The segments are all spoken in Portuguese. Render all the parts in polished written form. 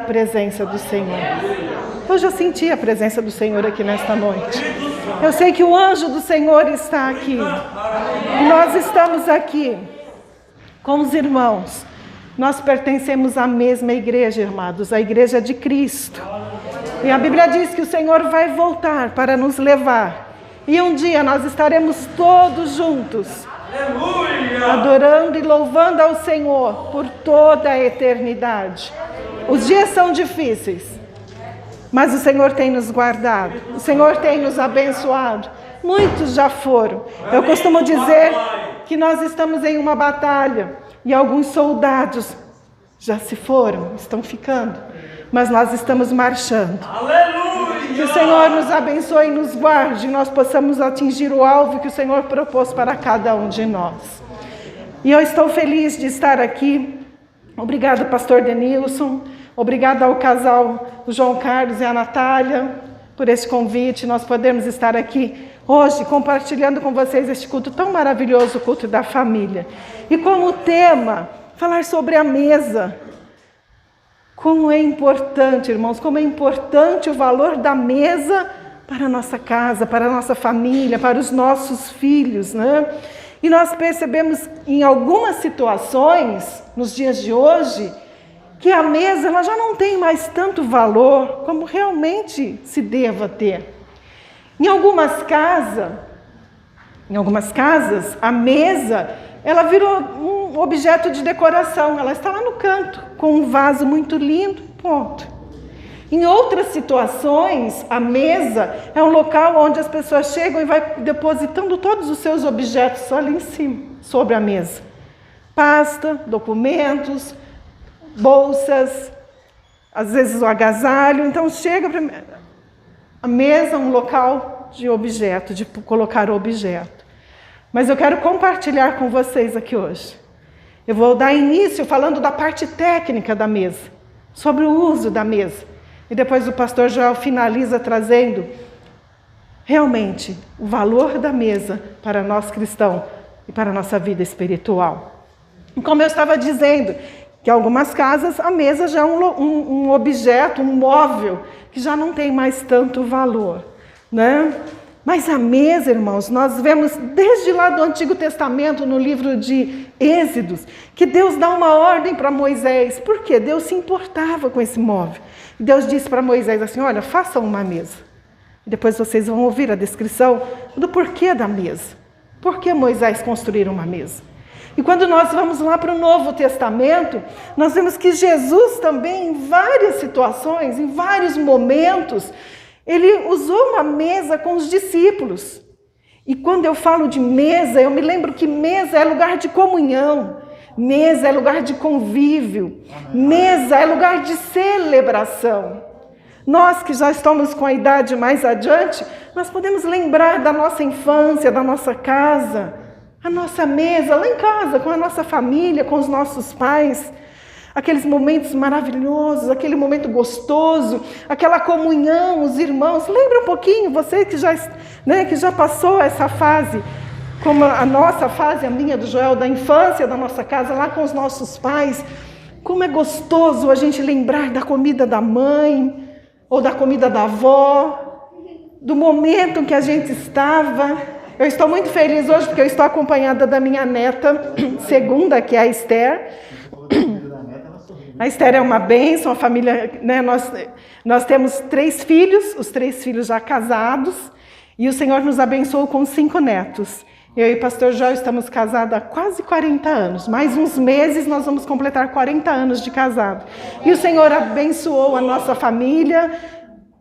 presença do Senhor. Eu já senti a presença do Senhor aqui nesta noite. Eu sei que o anjo do Senhor está aqui. Nós estamos aqui com os irmãos. Nós pertencemos à mesma igreja, irmãos, a igreja de Cristo. E a Bíblia diz que o Senhor vai voltar para nos levar. E um dia nós estaremos todos juntos, adorando e louvando ao Senhor por toda a eternidade. Os dias são difíceis, mas o Senhor tem nos guardado, o Senhor tem nos abençoado. Muitos já foram. Eu costumo dizer que nós estamos em uma batalha e alguns soldados já se foram, estão ficando, mas nós estamos marchando. Que o Senhor nos abençoe e nos guarde, e nós possamos atingir o alvo que o Senhor propôs para cada um de nós. E eu estou feliz de estar aqui. Obrigado, pastor Denilson. Obrigado ao casal, o João Carlos e a Natália, por esse convite. Nós podemos estar aqui hoje compartilhando com vocês este culto tão maravilhoso, o culto da família. E como tema, falar sobre a mesa. Como é importante, irmãos, como é importante o valor da mesa para a nossa casa, para a nossa família, para os nossos filhos, né? E nós percebemos em algumas situações, nos dias de hoje, que a mesa ela já não tem mais tanto valor como realmente se deva ter. Em algumas casas, a mesa ela virou um objeto de decoração. Ela está lá no canto, com um vaso muito lindo, ponto. Em outras situações, a mesa é um local onde as pessoas chegam e vai depositando todos os seus objetos ali em cima, sobre a mesa. Pasta, documentos, bolsas, às vezes o agasalho. Então chega a mesa, um local de objeto, de colocar o objeto. Mas eu quero compartilhar com vocês aqui hoje. Eu vou dar início falando da parte técnica da mesa, sobre o uso da mesa. E depois o pastor Joel finaliza trazendo realmente o valor da mesa para nós cristãos e para a nossa vida espiritual. E como eu estava dizendo, que em algumas casas a mesa já é um objeto, um móvel, que já não tem mais tanto valor, né? Mas a mesa, irmãos, nós vemos desde lá do Antigo Testamento, no livro de Êxodos, que Deus dá uma ordem para Moisés. Por quê? Deus se importava com esse móvel. Deus disse para Moisés assim, olha, façam uma mesa. E depois vocês vão ouvir a descrição do porquê da mesa. Por que Moisés construir uma mesa? E quando nós vamos lá para o Novo Testamento, nós vemos que Jesus também, em várias situações, em vários momentos, ele usou uma mesa com os discípulos. E quando eu falo de mesa, eu me lembro que mesa é lugar de comunhão, mesa é lugar de convívio, mesa é lugar de celebração. Nós que já estamos com a idade mais adiante, nós podemos lembrar da nossa infância, da nossa casa, a nossa mesa lá em casa, com a nossa família, com os nossos pais. Aqueles momentos maravilhosos, aquele momento gostoso, aquela comunhão, os irmãos. Lembra um pouquinho, você que já passou essa fase, como a nossa fase, a minha, do Joel, da infância da nossa casa, lá com os nossos pais. Como é gostoso a gente lembrar da comida da mãe, ou da comida da avó, do momento em que a gente estava. Eu estou muito feliz hoje porque eu estou acompanhada da minha neta segunda, que é a Esther. A Esther é uma bênção, a família, né, nós temos 3 filhos, os 3 filhos já casados, e o Senhor nos abençoou com 5 netos. Eu e o pastor Joel estamos casados há quase 40 anos, mais uns meses nós vamos completar 40 anos de casado. E o Senhor abençoou a nossa família,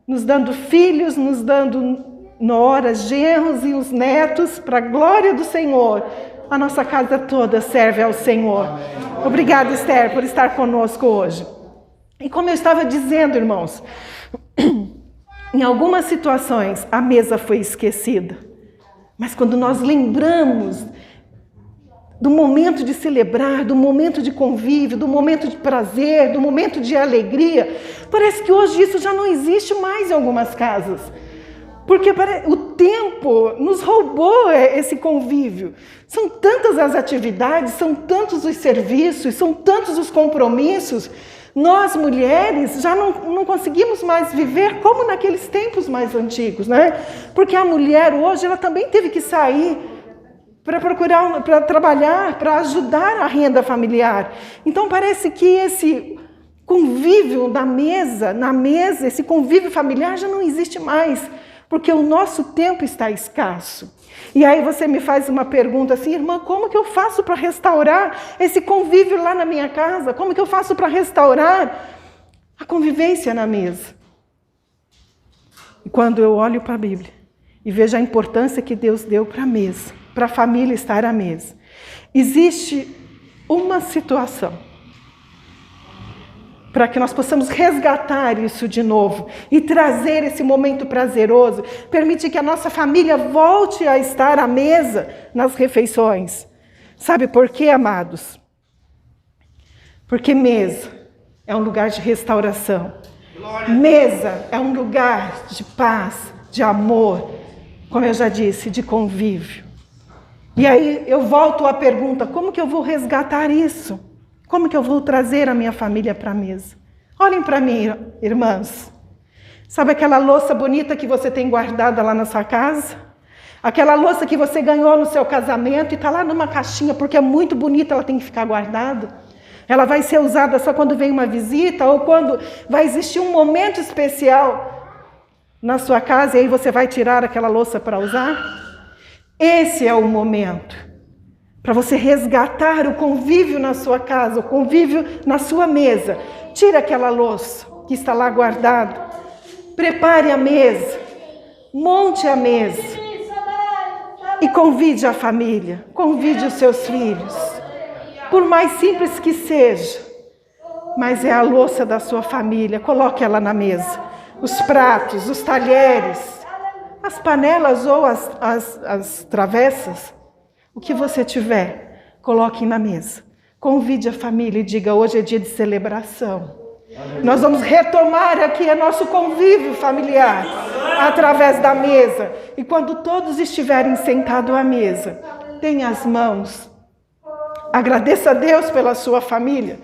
nos dando filhos, nos dando noras, genros e os netos, para a glória do Senhor. A nossa casa toda serve ao Senhor. Obrigada, Esther, por estar conosco hoje. E como eu estava dizendo, irmãos, em algumas situações a mesa foi esquecida. Mas quando nós lembramos do momento de celebrar, do momento de convívio, do momento de prazer, do momento de alegria, parece que hoje isso já não existe mais em algumas casas. Porque o tempo nos roubou esse convívio. São tantas as atividades, são tantos os serviços, são tantos os compromissos. Nós, mulheres, já não conseguimos mais viver como naqueles tempos mais antigos, né? Porque a mulher hoje, ela também teve que sair para procurar, para trabalhar, para ajudar a renda familiar. Então parece que esse convívio na mesa, esse convívio familiar já não existe mais, porque o nosso tempo está escasso. E aí você me faz uma pergunta assim, irmã, como que eu faço para restaurar esse convívio lá na minha casa? Como que eu faço para restaurar a convivência na mesa? E quando eu olho para a Bíblia e vejo a importância que Deus deu para a mesa, para a família estar à mesa, existe uma situação para que nós possamos resgatar isso de novo e trazer esse momento prazeroso, permitir que a nossa família volte a estar à mesa nas refeições. Sabe por quê, amados? Porque mesa é um lugar de restauração. Mesa é um lugar de paz, de amor, como eu já disse, de convívio. E aí eu volto à pergunta, como que eu vou resgatar isso? Como que eu vou trazer a minha família para a mesa? Olhem para mim, irmãs. Sabe aquela louça bonita que você tem guardada lá na sua casa? Aquela louça que você ganhou no seu casamento e está lá numa caixinha, porque é muito bonita, ela tem que ficar guardada. Ela vai ser usada só quando vem uma visita ou quando vai existir um momento especial na sua casa e aí você vai tirar aquela louça para usar? Esse é o momento para você resgatar o convívio na sua casa, o convívio na sua mesa. Tira aquela louça que está lá guardada. Prepare a mesa. Monte a mesa. E convide a família. Convide os seus filhos. Por mais simples que seja, mas é a louça da sua família. Coloque ela na mesa. Os pratos, os talheres, as panelas ou as travessas. O que você tiver, coloque na mesa. Convide a família e diga, hoje é dia de celebração. Nós vamos retomar aqui nosso convívio familiar através da mesa. E quando todos estiverem sentados à mesa, tenha as mãos. Agradeça a Deus pela sua família.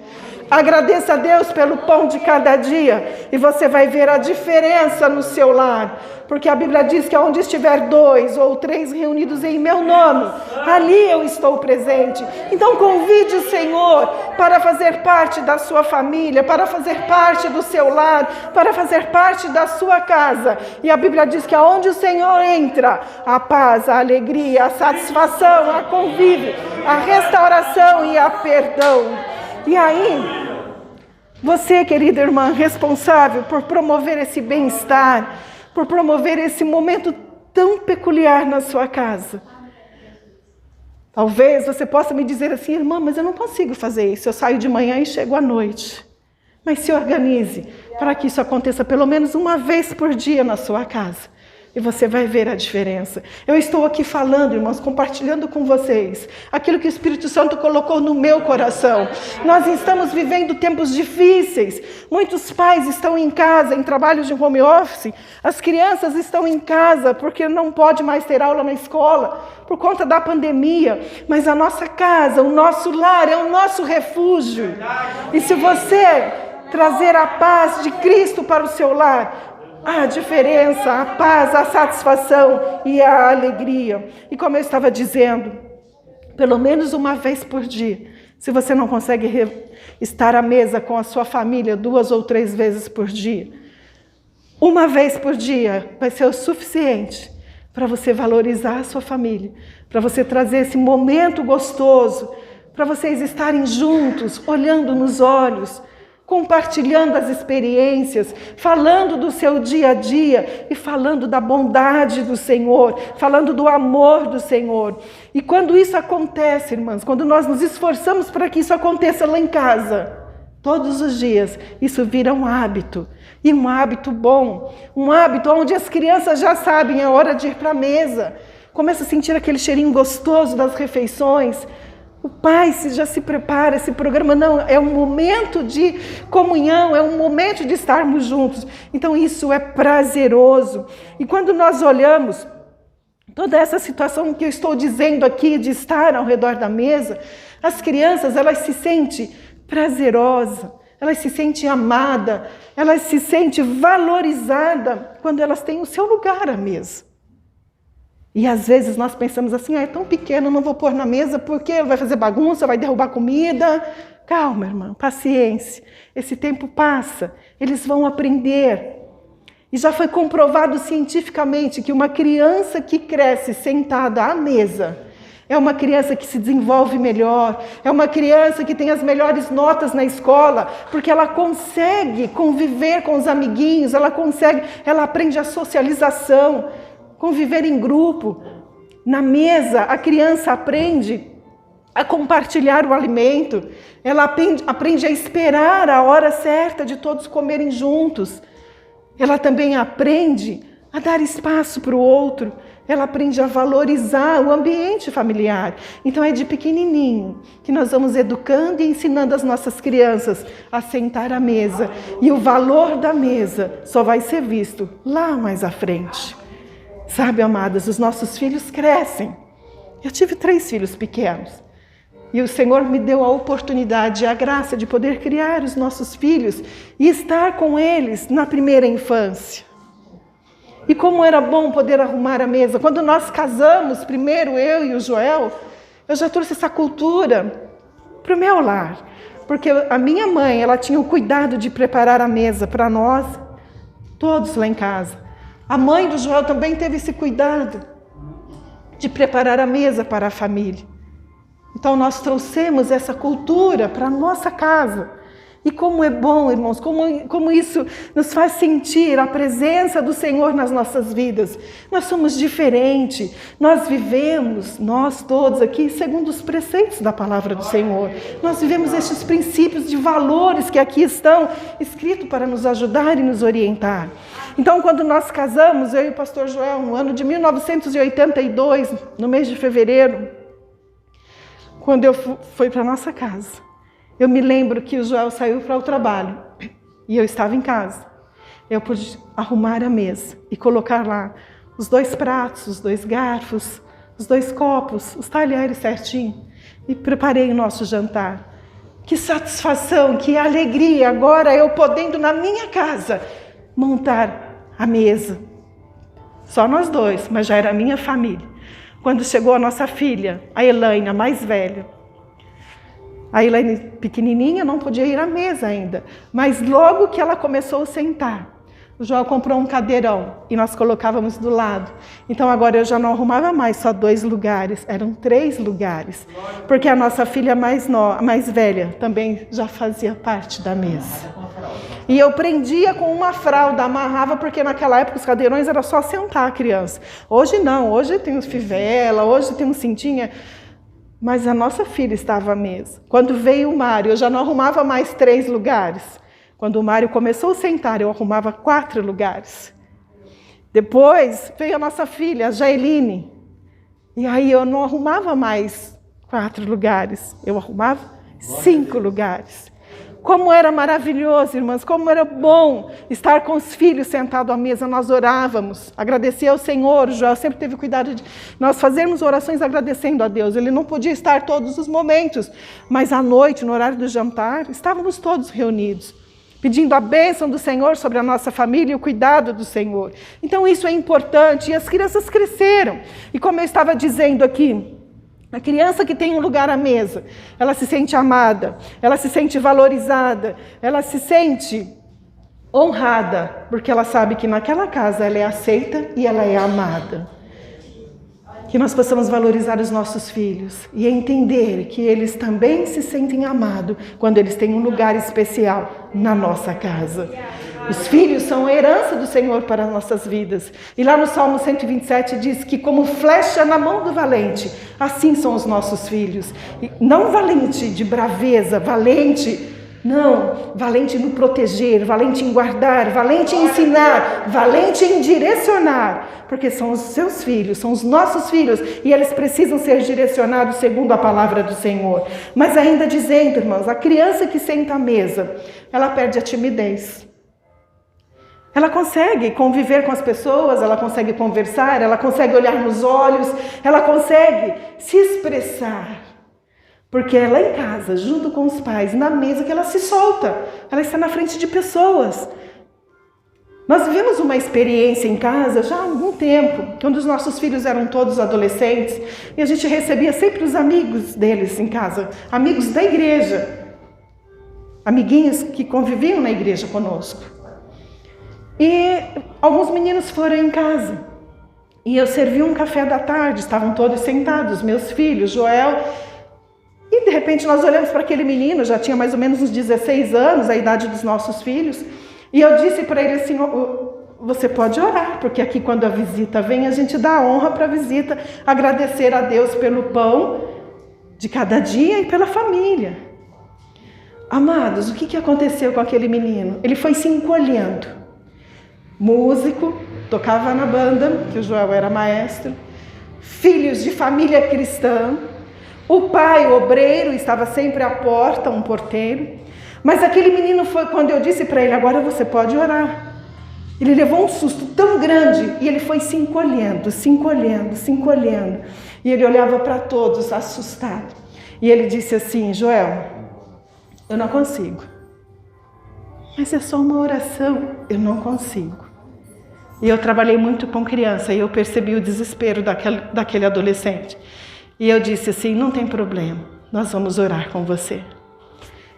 Agradeça a Deus pelo pão de cada dia. E você vai ver a diferença no seu lar. Porque a Bíblia diz que onde estiver 2 ou 3 reunidos em meu nome, ali eu estou presente. Então convide o Senhor para fazer parte da sua família, para fazer parte do seu lar, para fazer parte da sua casa. E a Bíblia diz que aonde o Senhor entra, a paz, a alegria, a satisfação, a convívio, a restauração e a perdão. E aí, você, querida irmã, responsável por promover esse bem-estar, por promover esse momento tão peculiar na sua casa. Talvez você possa me dizer assim, irmã, mas eu não consigo fazer isso. Eu saio de manhã e chego à noite. Mas se organize para que isso aconteça pelo menos uma vez por dia na sua casa. E você vai ver a diferença. Eu estou aqui falando, irmãos, compartilhando com vocês aquilo que o Espírito Santo colocou no meu coração. Nós estamos vivendo tempos difíceis. Muitos pais estão em casa, em trabalhos de home office. As crianças estão em casa porque não pode mais ter aula na escola por conta da pandemia. Mas a nossa casa, o nosso lar é o nosso refúgio. E se você trazer a paz de Cristo para o seu lar, a diferença, a paz, a satisfação e a alegria. E como eu estava dizendo, pelo menos uma vez por dia, se você não consegue estar à mesa com a sua família 2 ou 3 vezes por dia, uma vez por dia vai ser o suficiente para você valorizar a sua família, para você trazer esse momento gostoso, para vocês estarem juntos, olhando nos olhos, compartilhando as experiências, falando do seu dia a dia e falando da bondade do Senhor, falando do amor do Senhor. E quando isso acontece, irmãs, quando nós nos esforçamos para que isso aconteça lá em casa, todos os dias, isso vira um hábito. E um hábito bom, um hábito onde as crianças já sabem, é hora de ir para a mesa. Começa a sentir aquele cheirinho gostoso das refeições. O pai já se prepara, esse programa não, é um momento de comunhão, é um momento de estarmos juntos. Então isso é prazeroso. E quando nós olhamos toda essa situação que eu estou dizendo aqui, de estar ao redor da mesa, as crianças, elas se sentem prazerosas, elas se sentem amadas, elas se sentem valorizadas quando elas têm o seu lugar à mesa. E às vezes nós pensamos assim, é tão pequeno, não vou pôr na mesa porque vai fazer bagunça, vai derrubar comida. Calma, irmã, paciência. Esse tempo passa, eles vão aprender. E já foi comprovado cientificamente que uma criança que cresce sentada à mesa é uma criança que se desenvolve melhor, é uma criança que tem as melhores notas na escola, porque ela consegue conviver com os amiguinhos, ela aprende a socialização, conviver em grupo. Na mesa, a criança aprende a compartilhar o alimento, ela aprende a esperar a hora certa de todos comerem juntos. Ela também aprende a dar espaço para o outro, ela aprende a valorizar o ambiente familiar. Então é de pequenininho que nós vamos educando e ensinando as nossas crianças a sentar à mesa. E o valor da mesa só vai ser visto lá mais à frente. Sabe, amadas, os nossos filhos crescem. Eu tive 3 filhos pequenos. E o Senhor me deu a oportunidade e a graça de poder criar os nossos filhos e estar com eles na primeira infância. E como era bom poder arrumar a mesa. Quando nós casamos, primeiro eu e o Joel, eu já trouxe essa cultura para o meu lar. Porque a minha mãe, ela tinha o cuidado de preparar a mesa para nós, todos lá em casa. A mãe do Joel também teve esse cuidado de preparar a mesa para a família. Então nós trouxemos essa cultura para a nossa casa. E como é bom, irmãos, como isso nos faz sentir a presença do Senhor nas nossas vidas. Nós somos diferentes, nós vivemos, nós todos aqui, segundo os preceitos da palavra do Senhor. Nós vivemos estes princípios de valores que aqui estão escritos para nos ajudar e nos orientar. Então, quando nós casamos, eu e o pastor Joel, no ano de 1982, no mês de fevereiro, quando eu fui para a nossa casa, eu me lembro que o Joel saiu para o trabalho e eu estava em casa. Eu pude arrumar a mesa e colocar lá os 2 pratos, os 2 garfos, os 2 copos, os talheres certinho. E preparei o nosso jantar. Que satisfação, que alegria agora eu podendo na minha casa montar a mesa. Só nós 2, mas já era a minha família. Quando chegou a nossa filha, a Elaine, a mais velha, a Elaine pequenininha não podia ir à mesa ainda, mas logo que ela começou a sentar, o João comprou um cadeirão e nós colocávamos do lado. Então agora eu já não arrumava mais só 2 lugares, eram 3 lugares, porque a nossa filha mais velha também já fazia parte da mesa. E eu prendia com uma fralda, amarrava, porque naquela época os cadeirões era só sentar a criança. Hoje não, hoje tem os fivela, hoje tem um cintinha. Mas a nossa filha estava à mesa. Quando veio o Mário, eu já não arrumava mais 3 lugares. Quando o Mário começou a sentar, eu arrumava 4 lugares. Depois veio a nossa filha, a Jaeline. E aí eu não arrumava mais 4 lugares. Eu arrumava 5 lugares. Como era maravilhoso, irmãs, como era bom estar com os filhos sentados à mesa. Nós orávamos, agradecia ao Senhor. O Joel sempre teve cuidado de nós fazermos orações agradecendo a Deus. Ele não podia estar todos os momentos, mas à noite, no horário do jantar, estávamos todos reunidos, pedindo a bênção do Senhor sobre a nossa família e o cuidado do Senhor. Então isso é importante, e as crianças cresceram. E como eu estava dizendo aqui, a criança que tem um lugar à mesa, ela se sente amada, ela se sente valorizada, ela se sente honrada, porque ela sabe que naquela casa ela é aceita e ela é amada. Que nós possamos valorizar os nossos filhos e entender que eles também se sentem amados quando eles têm um lugar especial na nossa casa. Os filhos são a herança do Senhor para as nossas vidas. E lá no Salmo 127 diz que como flecha na mão do valente, assim são os nossos filhos. E não valente de braveza, valente no proteger, valente em guardar, valente em ensinar, valente em direcionar. Porque são os seus filhos, são os nossos filhos, e eles precisam ser direcionados segundo a palavra do Senhor. Mas ainda dizendo, irmãos, a criança que senta à mesa, ela perde a timidez. Ela consegue conviver com as pessoas, ela consegue conversar, ela consegue olhar nos olhos, ela consegue se expressar. Porque é lá em casa, junto com os pais, na mesa, que ela se solta. Ela está na frente de pessoas. Nós vivemos uma experiência em casa já há algum tempo, quando os nossos filhos eram todos adolescentes, e a gente recebia sempre os amigos deles em casa, amigos da igreja, amiguinhos que conviviam na igreja conosco. E alguns meninos foram em casa, e eu servi um café da tarde, estavam todos sentados, meus filhos, Joel, e de repente nós olhamos para aquele menino, já tinha mais ou menos uns 16 anos, a idade dos nossos filhos, e eu disse para ele assim, você pode orar, porque aqui quando a visita vem, a gente dá honra para a visita, agradecer a Deus pelo pão de cada dia e pela família. Amados, o que aconteceu com aquele menino? Ele foi se encolhendo. Músico, tocava na banda, que o Joel era maestro, filhos de família cristã, o pai, obreiro, estava sempre à porta, um porteiro. Mas aquele menino foi, quando eu disse para ele, agora você pode orar. Ele levou um susto tão grande e ele foi se encolhendo, se encolhendo, se encolhendo. E ele olhava para todos, assustado. E ele disse assim, Joel, eu não consigo. Mas é só uma oração, eu não consigo. E eu trabalhei muito com criança e eu percebi o desespero daquele adolescente. E eu disse assim, não tem problema, nós vamos orar com você.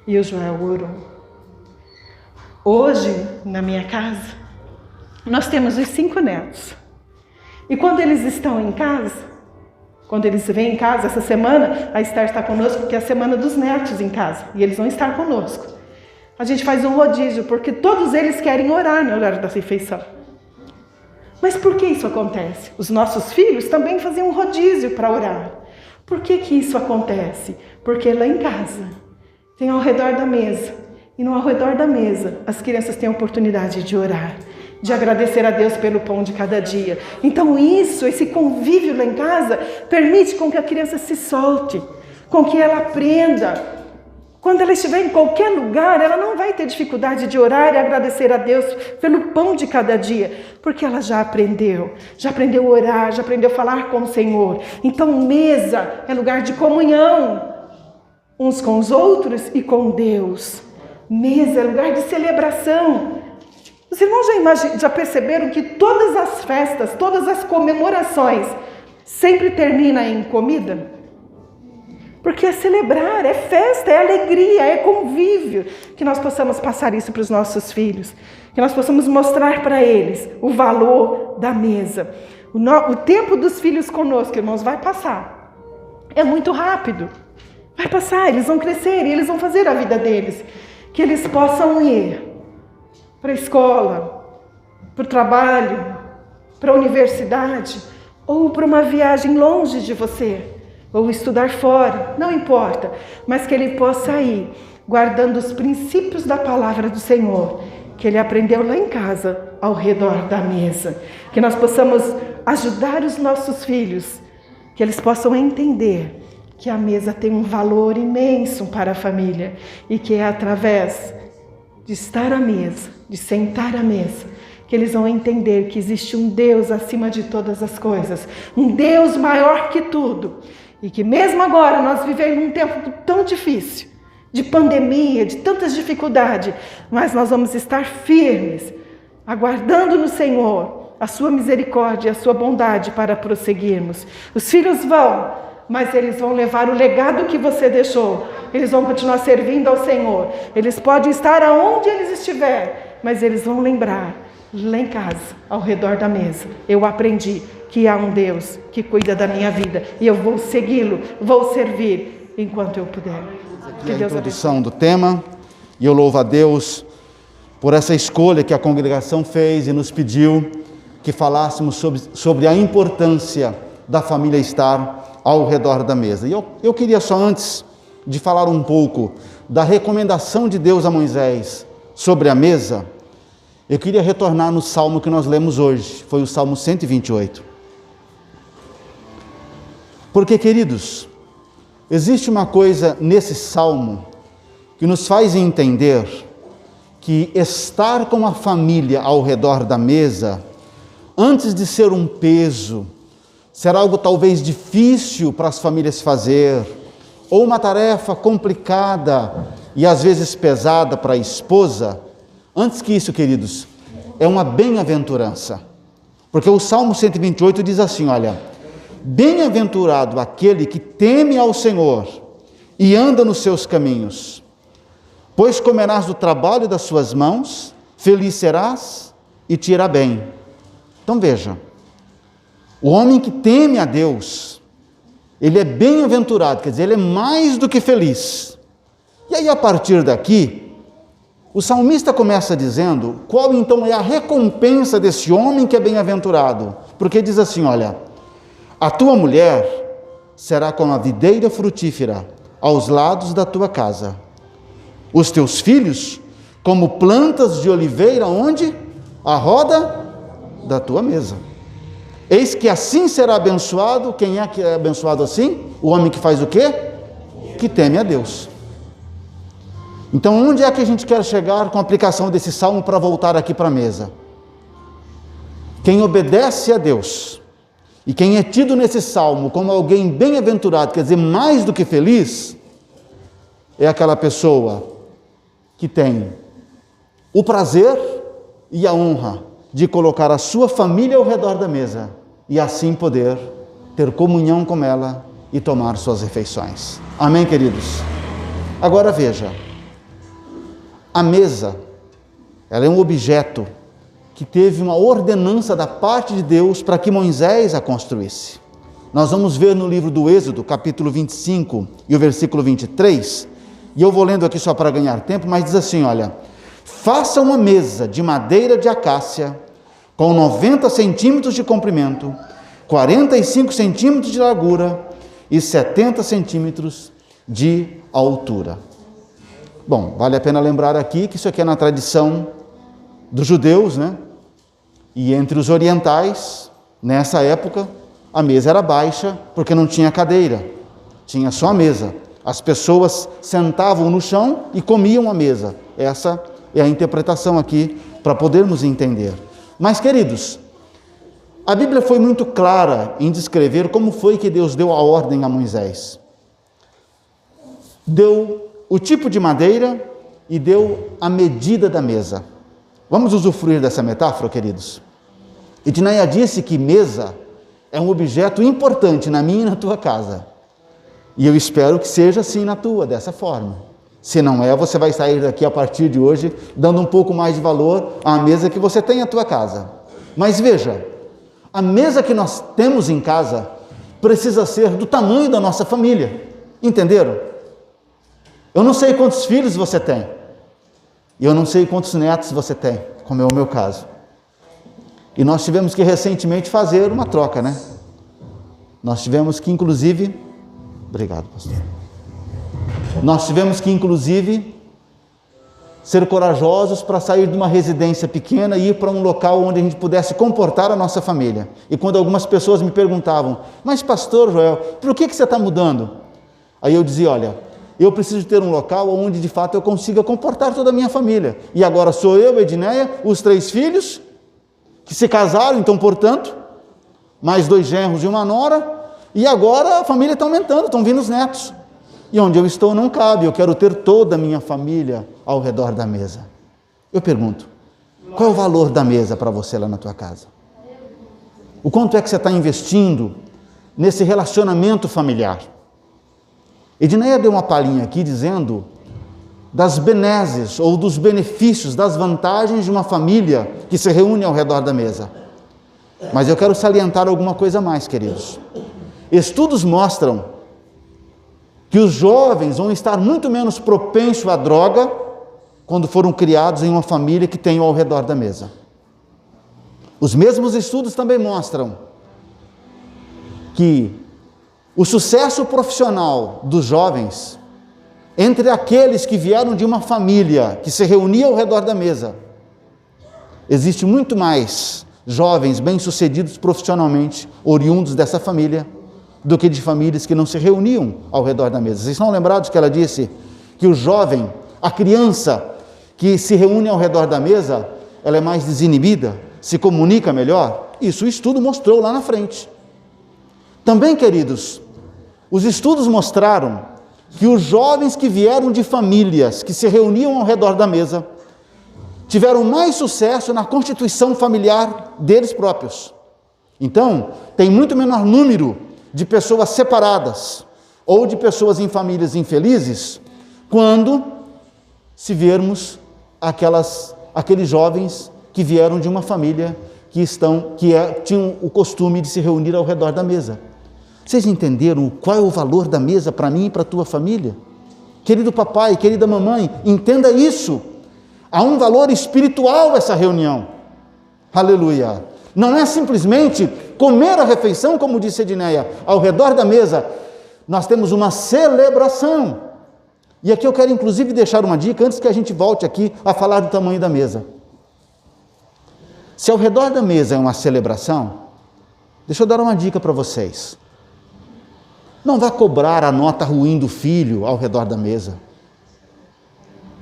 E o Joel orou. Hoje, na minha casa, nós temos os 5 netos. E quando eles estão em casa, quando eles vêm em casa, essa semana, a Esther está conosco, porque é a semana dos netos em casa. E eles vão estar conosco. A gente faz um rodízio, porque todos eles querem orar no horário da refeição. Mas por que isso acontece? Os nossos filhos também faziam um rodízio para orar. Por que isso acontece? Porque lá em casa tem ao redor da mesa. E no ao redor da mesa, as crianças têm a oportunidade de orar, de agradecer a Deus pelo pão de cada dia. Então esse convívio lá em casa, permite com que a criança se solte, com que ela aprenda. Quando ela estiver em qualquer lugar, ela não vai ter dificuldade de orar e agradecer a Deus pelo pão de cada dia, porque ela já aprendeu a orar, já aprendeu a falar com o Senhor. Então mesa é lugar de comunhão, uns com os outros e com Deus. Mesa é lugar de celebração. Os irmãos já perceberam que todas as festas, todas as comemorações, sempre terminam em comida? Porque é celebrar, é festa, é alegria, é convívio. Que nós possamos passar isso para os nossos filhos. Que nós possamos mostrar para eles o valor da mesa. O tempo dos filhos conosco, irmãos, vai passar. É muito rápido. Vai passar, eles vão crescer e eles vão fazer a vida deles. Que eles possam ir para a escola, para o trabalho, para a universidade, ou para uma viagem longe de você, ou estudar fora, não importa, mas que ele possa ir guardando os princípios da palavra do Senhor, que ele aprendeu lá em casa, ao redor da mesa. Que nós possamos ajudar os nossos filhos, que eles possam entender que a mesa tem um valor imenso para a família e que é através de estar à mesa, de sentar à mesa, que eles vão entender que existe um Deus acima de todas as coisas, um Deus maior que tudo, e que mesmo agora nós vivemos um tempo tão difícil, de pandemia, de tantas dificuldades, mas nós vamos estar firmes, aguardando no Senhor a sua misericórdia e a sua bondade para prosseguirmos. Os filhos vão, mas eles vão levar o legado que você deixou. Eles vão continuar servindo ao Senhor. Eles podem estar aonde eles estiverem, mas eles vão lembrar, lá em casa, ao redor da mesa, eu aprendi que há um Deus que cuida da minha vida e eu vou segui-lo, vou servir enquanto eu puder. Que Deus a introdução do tema, e eu louvo a Deus por essa escolha que a congregação fez e nos pediu que falássemos sobre a importância da família estar ao redor da mesa. E eu queria só, antes de falar um pouco da recomendação de Deus a Moisés sobre a mesa, eu queria retornar no salmo que nós lemos hoje, foi o Salmo 128. Porque, queridos, existe uma coisa nesse salmo que nos faz entender que estar com a família ao redor da mesa, antes de ser um peso, será algo talvez difícil para as famílias fazer, ou uma tarefa complicada e às vezes pesada para a esposa, antes que isso, queridos, é uma bem-aventurança. Porque o Salmo 128 diz assim, olha, bem-aventurado aquele que teme ao Senhor e anda nos seus caminhos, pois comerás do trabalho das suas mãos, feliz serás e te irá bem. Então veja, o homem que teme a Deus, ele é bem-aventurado, quer dizer, ele é mais do que feliz. E aí, a partir daqui, o salmista começa dizendo qual então é a recompensa desse homem que é bem-aventurado. Porque diz assim, olha, a tua mulher será como a videira frutífera aos lados da tua casa. Os teus filhos como plantas de oliveira, onde? À roda da tua mesa. Eis que assim será abençoado. Quem é que é abençoado assim? O homem que faz o quê? Que teme a Deus. Então, onde é que a gente quer chegar com a aplicação desse salmo para voltar aqui para a mesa? Quem obedece a Deus, e quem é tido nesse salmo como alguém bem-aventurado, quer dizer, mais do que feliz, é aquela pessoa que tem o prazer e a honra de colocar a sua família ao redor da mesa e assim poder ter comunhão com ela e tomar suas refeições. Amém, queridos? Agora veja, a mesa, ela é um objeto que teve uma ordenança da parte de Deus para que Moisés a construísse. Nós vamos ver no livro do Êxodo, capítulo 25 e o versículo 23, e eu vou lendo aqui só para ganhar tempo, mas diz assim, olha, faça uma mesa de madeira de acácia, com 90 centímetros de comprimento, 45 centímetros de largura e 70 centímetros de altura. Bom, vale a pena lembrar aqui que isso aqui é na tradição dos judeus, né? E entre os orientais, nessa época, a mesa era baixa porque não tinha cadeira, tinha só a mesa. As pessoas sentavam no chão e comiam a mesa. Essa é a interpretação aqui para podermos entender. Mas, queridos, a Bíblia foi muito clara em descrever como foi que Deus deu a ordem a Moisés. Deu o tipo de madeira e deu a medida da mesa. Vamos usufruir dessa metáfora, queridos? Edneia disse que mesa é um objeto importante na minha e na tua casa. E eu espero que seja assim na tua, dessa forma. Se não é, você vai sair daqui a partir de hoje dando um pouco mais de valor à mesa que você tem na tua casa. Mas veja, a mesa que nós temos em casa precisa ser do tamanho da nossa família. Entenderam? Eu não sei quantos filhos você tem. E eu não sei quantos netos você tem, como é o meu caso. E nós tivemos que recentemente fazer uma troca, né? Nós tivemos que, inclusive... Obrigado, pastor. Nós tivemos que, inclusive, ser corajosos para sair de uma residência pequena e ir para um local onde a gente pudesse comportar a nossa família. E quando algumas pessoas me perguntavam, mas pastor Joel, por que você está mudando? Aí eu dizia, olha, eu preciso ter um local onde de fato eu consiga comportar toda a minha família. E agora sou eu, Edneia, os 3 filhos, que se casaram, então, portanto, mais 2 genros e uma nora, e agora a família está aumentando, estão vindo os netos. E onde eu estou não cabe, eu quero ter toda a minha família ao redor da mesa. Eu pergunto, qual é o valor da mesa para você lá na tua casa? O quanto é que você está investindo nesse relacionamento familiar? Edneia deu uma palhinha aqui dizendo das benesses ou dos benefícios, das vantagens de uma família que se reúne ao redor da mesa. Mas eu quero salientar alguma coisa a mais, queridos. Estudos mostram que os jovens vão estar muito menos propensos à droga quando foram criados em uma família que tem ao redor da mesa. Os mesmos estudos também mostram que o sucesso profissional dos jovens, entre aqueles que vieram de uma família que se reunia ao redor da mesa, existe muito mais jovens bem-sucedidos profissionalmente, oriundos dessa família, do que de famílias que não se reuniam ao redor da mesa. Vocês estão lembrados que ela disse que o jovem, a criança que se reúne ao redor da mesa, ela é mais desinibida, se comunica melhor? Isso o estudo mostrou lá na frente. Também, queridos, os estudos mostraram que os jovens que vieram de famílias que se reuniam ao redor da mesa tiveram mais sucesso na constituição familiar deles próprios. Então, tem muito menor número de pessoas separadas ou de pessoas em famílias infelizes quando se vermos aqueles jovens que vieram de uma família tinham o costume de se reunir ao redor da mesa. Vocês entenderam qual é o valor da mesa para mim e para a tua família? Querido papai, querida mamãe, entenda isso. Há um valor espiritual essa reunião. Aleluia. Não é simplesmente comer a refeição, como disse Edneia, ao redor da mesa. Nós temos uma celebração. E aqui eu quero inclusive deixar uma dica, antes que a gente volte aqui a falar do tamanho da mesa. Se ao redor da mesa é uma celebração, deixa eu dar uma dica para vocês. Não vá cobrar a nota ruim do filho ao redor da mesa.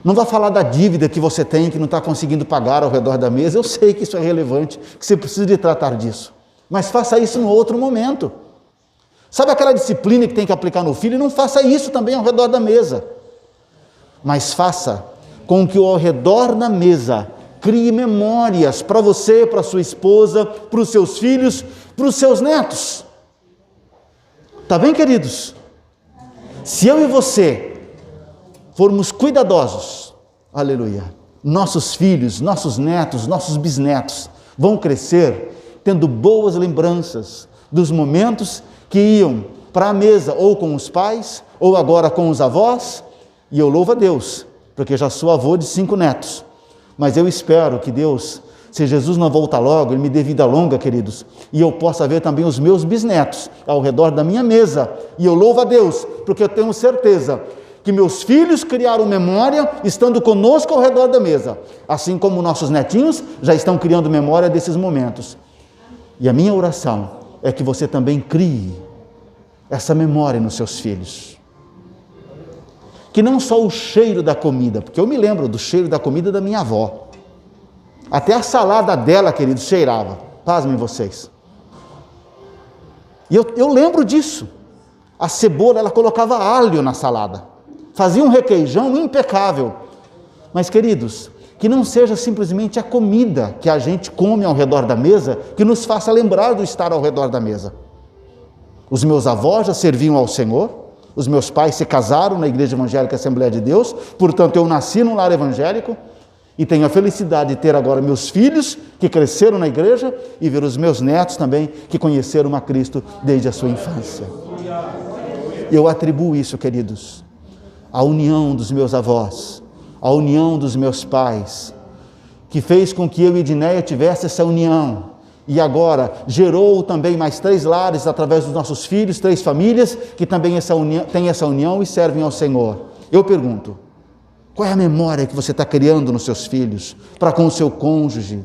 Não vá falar da dívida que você tem, que não está conseguindo pagar ao redor da mesa. Eu sei que isso é relevante, que você precisa de tratar disso. Mas faça isso em outro momento. Sabe aquela disciplina que tem que aplicar no filho? Não faça isso também ao redor da mesa. Mas faça com que ao redor da mesa crie memórias para você, para sua esposa, para os seus filhos, para os seus netos. Tá bem, queridos? Se eu e você formos cuidadosos, aleluia, nossos filhos, nossos netos, nossos bisnetos vão crescer tendo boas lembranças dos momentos que iam para a mesa ou com os pais, ou agora com os avós, e eu louvo a Deus, porque já sou avô de 5 netos, mas eu espero que Deus, se Jesus não voltar logo, Ele me dê vida longa, queridos, e eu possa ver também os meus bisnetos ao redor da minha mesa, e eu louvo a Deus, porque eu tenho certeza que meus filhos criaram memória estando conosco ao redor da mesa, assim como nossos netinhos já estão criando memória desses momentos. E a minha oração é que você também crie essa memória nos seus filhos. Que não só o cheiro da comida, porque eu me lembro do cheiro da comida da minha avó. Até a salada dela, queridos, cheirava. Pasmem vocês. E eu lembro disso. A cebola, ela colocava alho na salada. Fazia um requeijão impecável. Mas, queridos, que não seja simplesmente a comida que a gente come ao redor da mesa que nos faça lembrar do estar ao redor da mesa. Os meus avós já serviam ao Senhor. Os meus pais se casaram na Igreja Evangélica Assembleia de Deus. Portanto, eu nasci num lar evangélico. E tenho a felicidade de ter agora meus filhos que cresceram na igreja e ver os meus netos também que conheceram a Cristo desde a sua infância. Eu atribuo isso, queridos, à união dos meus avós, à união dos meus pais, que fez com que eu e Edneia tivesse essa união. E agora gerou também mais 3 lares através dos nossos filhos, 3 famílias que também têm essa união e servem ao Senhor. Eu pergunto, qual é a memória que você está criando nos seus filhos, para com o seu cônjuge,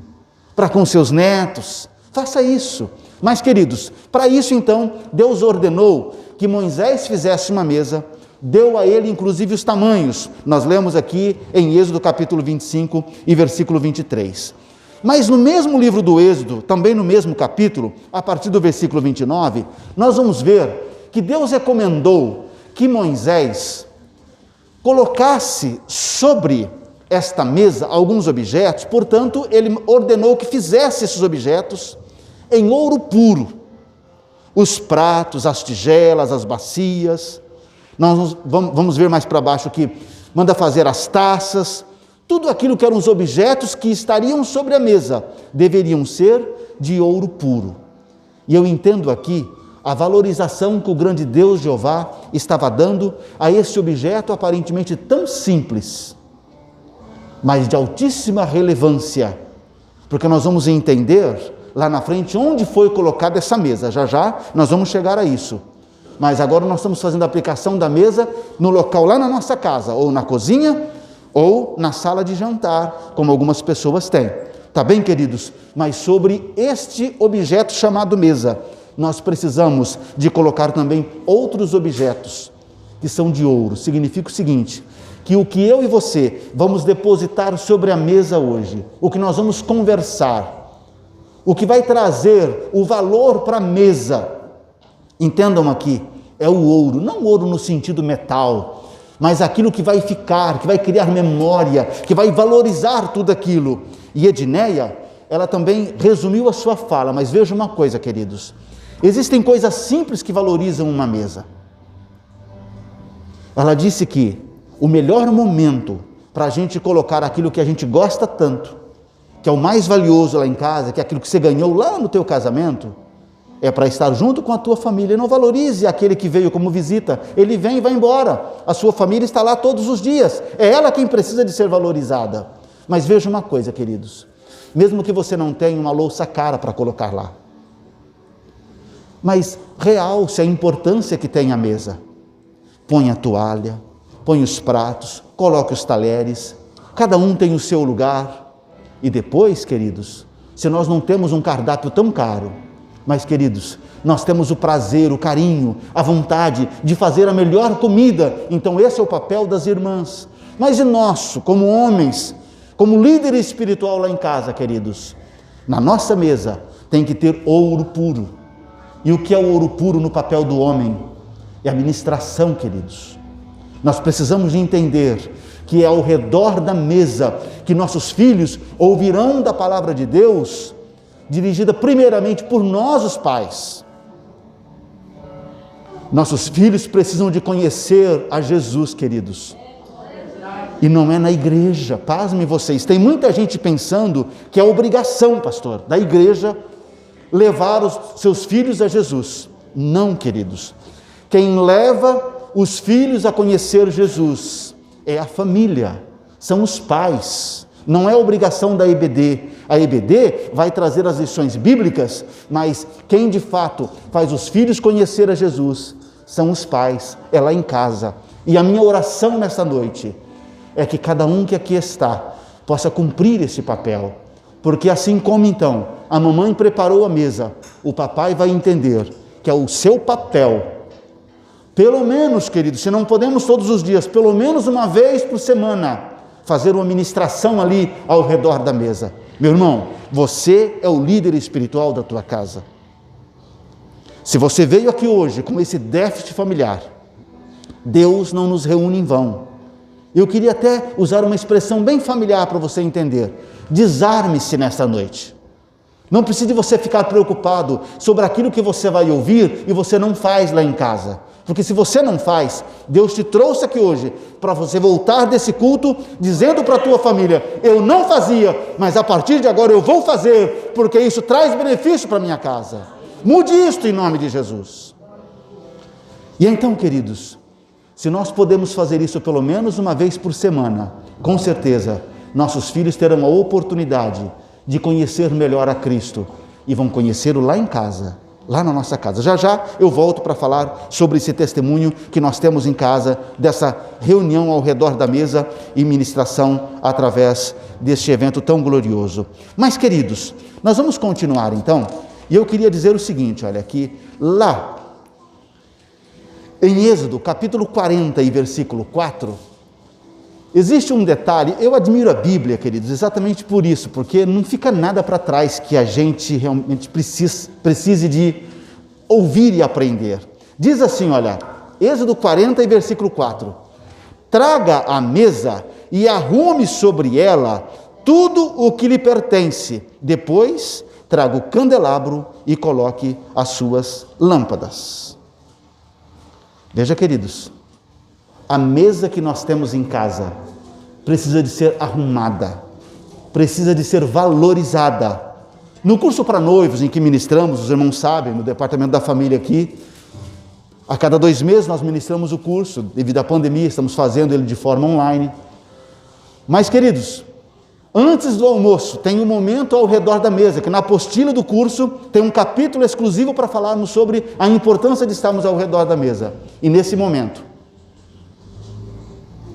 para com os seus netos? Faça isso. Mas, queridos, para isso então, Deus ordenou que Moisés fizesse uma mesa, deu a ele inclusive os tamanhos. Nós lemos aqui em Êxodo capítulo 25 e versículo 23. Mas no mesmo livro do Êxodo, também no mesmo capítulo, a partir do versículo 29, nós vamos ver que Deus recomendou que Moisés colocasse sobre esta mesa alguns objetos, portanto, ele ordenou que fizesse esses objetos em ouro puro. Os pratos, as tigelas, as bacias. Nós vamos ver mais para baixo que manda fazer as taças. Tudo aquilo que eram os objetos que estariam sobre a mesa deveriam ser de ouro puro. E eu entendo aqui a valorização que o grande Deus Jeová estava dando a esse objeto aparentemente tão simples, mas de altíssima relevância, porque nós vamos entender lá na frente onde foi colocada essa mesa. Já já nós vamos chegar a isso. Mas agora nós estamos fazendo a aplicação da mesa no local lá na nossa casa, ou na cozinha, ou na sala de jantar, como algumas pessoas têm. Tá bem, queridos? Mas sobre este objeto chamado mesa, nós precisamos de colocar também outros objetos que são de ouro. Significa o seguinte, que o que eu e você vamos depositar sobre a mesa hoje, o que nós vamos conversar, o que vai trazer o valor para a mesa, entendam aqui, é o ouro, não ouro no sentido metal, mas aquilo que vai ficar, que vai criar memória, que vai valorizar tudo aquilo. E Edneia, ela também resumiu a sua fala, mas veja uma coisa, queridos, existem coisas simples que valorizam uma mesa. Ela disse que o melhor momento para a gente colocar aquilo que a gente gosta tanto, que é o mais valioso lá em casa, que é aquilo que você ganhou lá no teu casamento, é para estar junto com a tua família. Não valorize aquele que veio como visita, ele vem e vai embora, a sua família está lá todos os dias, é ela quem precisa de ser valorizada. Mas veja uma coisa, queridos, mesmo que você não tenha uma louça cara para colocar lá, mas realce a importância que tem a mesa. Põe a toalha, põe os pratos, coloque os talheres, cada um tem o seu lugar. E depois, queridos, se nós não temos um cardápio tão caro, mas, queridos, nós temos o prazer, o carinho, a vontade de fazer a melhor comida, então esse é o papel das irmãs. Mas e nosso, como homens, como líder espiritual lá em casa, queridos, na nossa mesa tem que ter ouro puro. E o que é o ouro puro no papel do homem? É a ministração, queridos. Nós precisamos de entender que é ao redor da mesa que nossos filhos ouvirão da palavra de Deus, dirigida primeiramente por nós, os pais. Nossos filhos precisam de conhecer a Jesus, queridos. E não é na igreja, pasmem vocês, tem muita gente pensando que é obrigação, pastor, da igreja levar os seus filhos a Jesus. Não, queridos. Quem leva os filhos a conhecer Jesus é a família, são os pais, não é obrigação da EBD. A EBD vai trazer as lições bíblicas, mas quem de fato faz os filhos conhecer a Jesus são os pais, é lá em casa. E a minha oração nessa noite é que cada um que aqui está possa cumprir esse papel, porque assim como então a mamãe preparou a mesa, o papai vai entender que é o seu papel. Pelo menos, queridos, se não podemos todos os dias, pelo menos uma vez por semana, fazer uma ministração ali ao redor da mesa. Meu irmão, você é o líder espiritual da tua casa. Se você veio aqui hoje com esse déficit familiar, Deus não nos reúne em vão. Eu queria até usar uma expressão bem familiar para você entender. Desarme-se nesta noite. Não precisa você ficar preocupado sobre aquilo que você vai ouvir e você não faz lá em casa. Porque se você não faz, Deus te trouxe aqui hoje para você voltar desse culto dizendo para a tua família: eu não fazia, mas a partir de agora eu vou fazer, porque isso traz benefício para a minha casa. Mude isto em nome de Jesus. E então, queridos, se nós podemos fazer isso pelo menos uma vez por semana, com certeza nossos filhos terão a oportunidade de conhecer melhor a Cristo e vão conhecê-lo lá em casa, lá na nossa casa. Já já eu volto para falar sobre esse testemunho que nós temos em casa, dessa reunião ao redor da mesa e ministração através deste evento tão glorioso. Mas, queridos, nós vamos continuar então, e eu queria dizer o seguinte, olha aqui, lá em Êxodo, capítulo 40 e versículo 4, existe um detalhe. Eu admiro a Bíblia, queridos, exatamente por isso, porque não fica nada para trás que a gente realmente precise de ouvir e aprender. Diz assim, olha, Êxodo 40 e versículo 4, traga a mesa e arrume sobre ela tudo o que lhe pertence, depois traga o candelabro e coloque as suas lâmpadas. Veja, queridos, a mesa que nós temos em casa precisa de ser arrumada, precisa de ser valorizada. No curso para noivos em que ministramos, os irmãos sabem, no departamento da família aqui, a cada 2 meses nós ministramos o curso, devido à pandemia, estamos fazendo ele de forma online. Mas, queridos, antes do almoço tem um momento ao redor da mesa, que na apostila do curso tem um capítulo exclusivo para falarmos sobre a importância de estarmos ao redor da mesa. E nesse momento,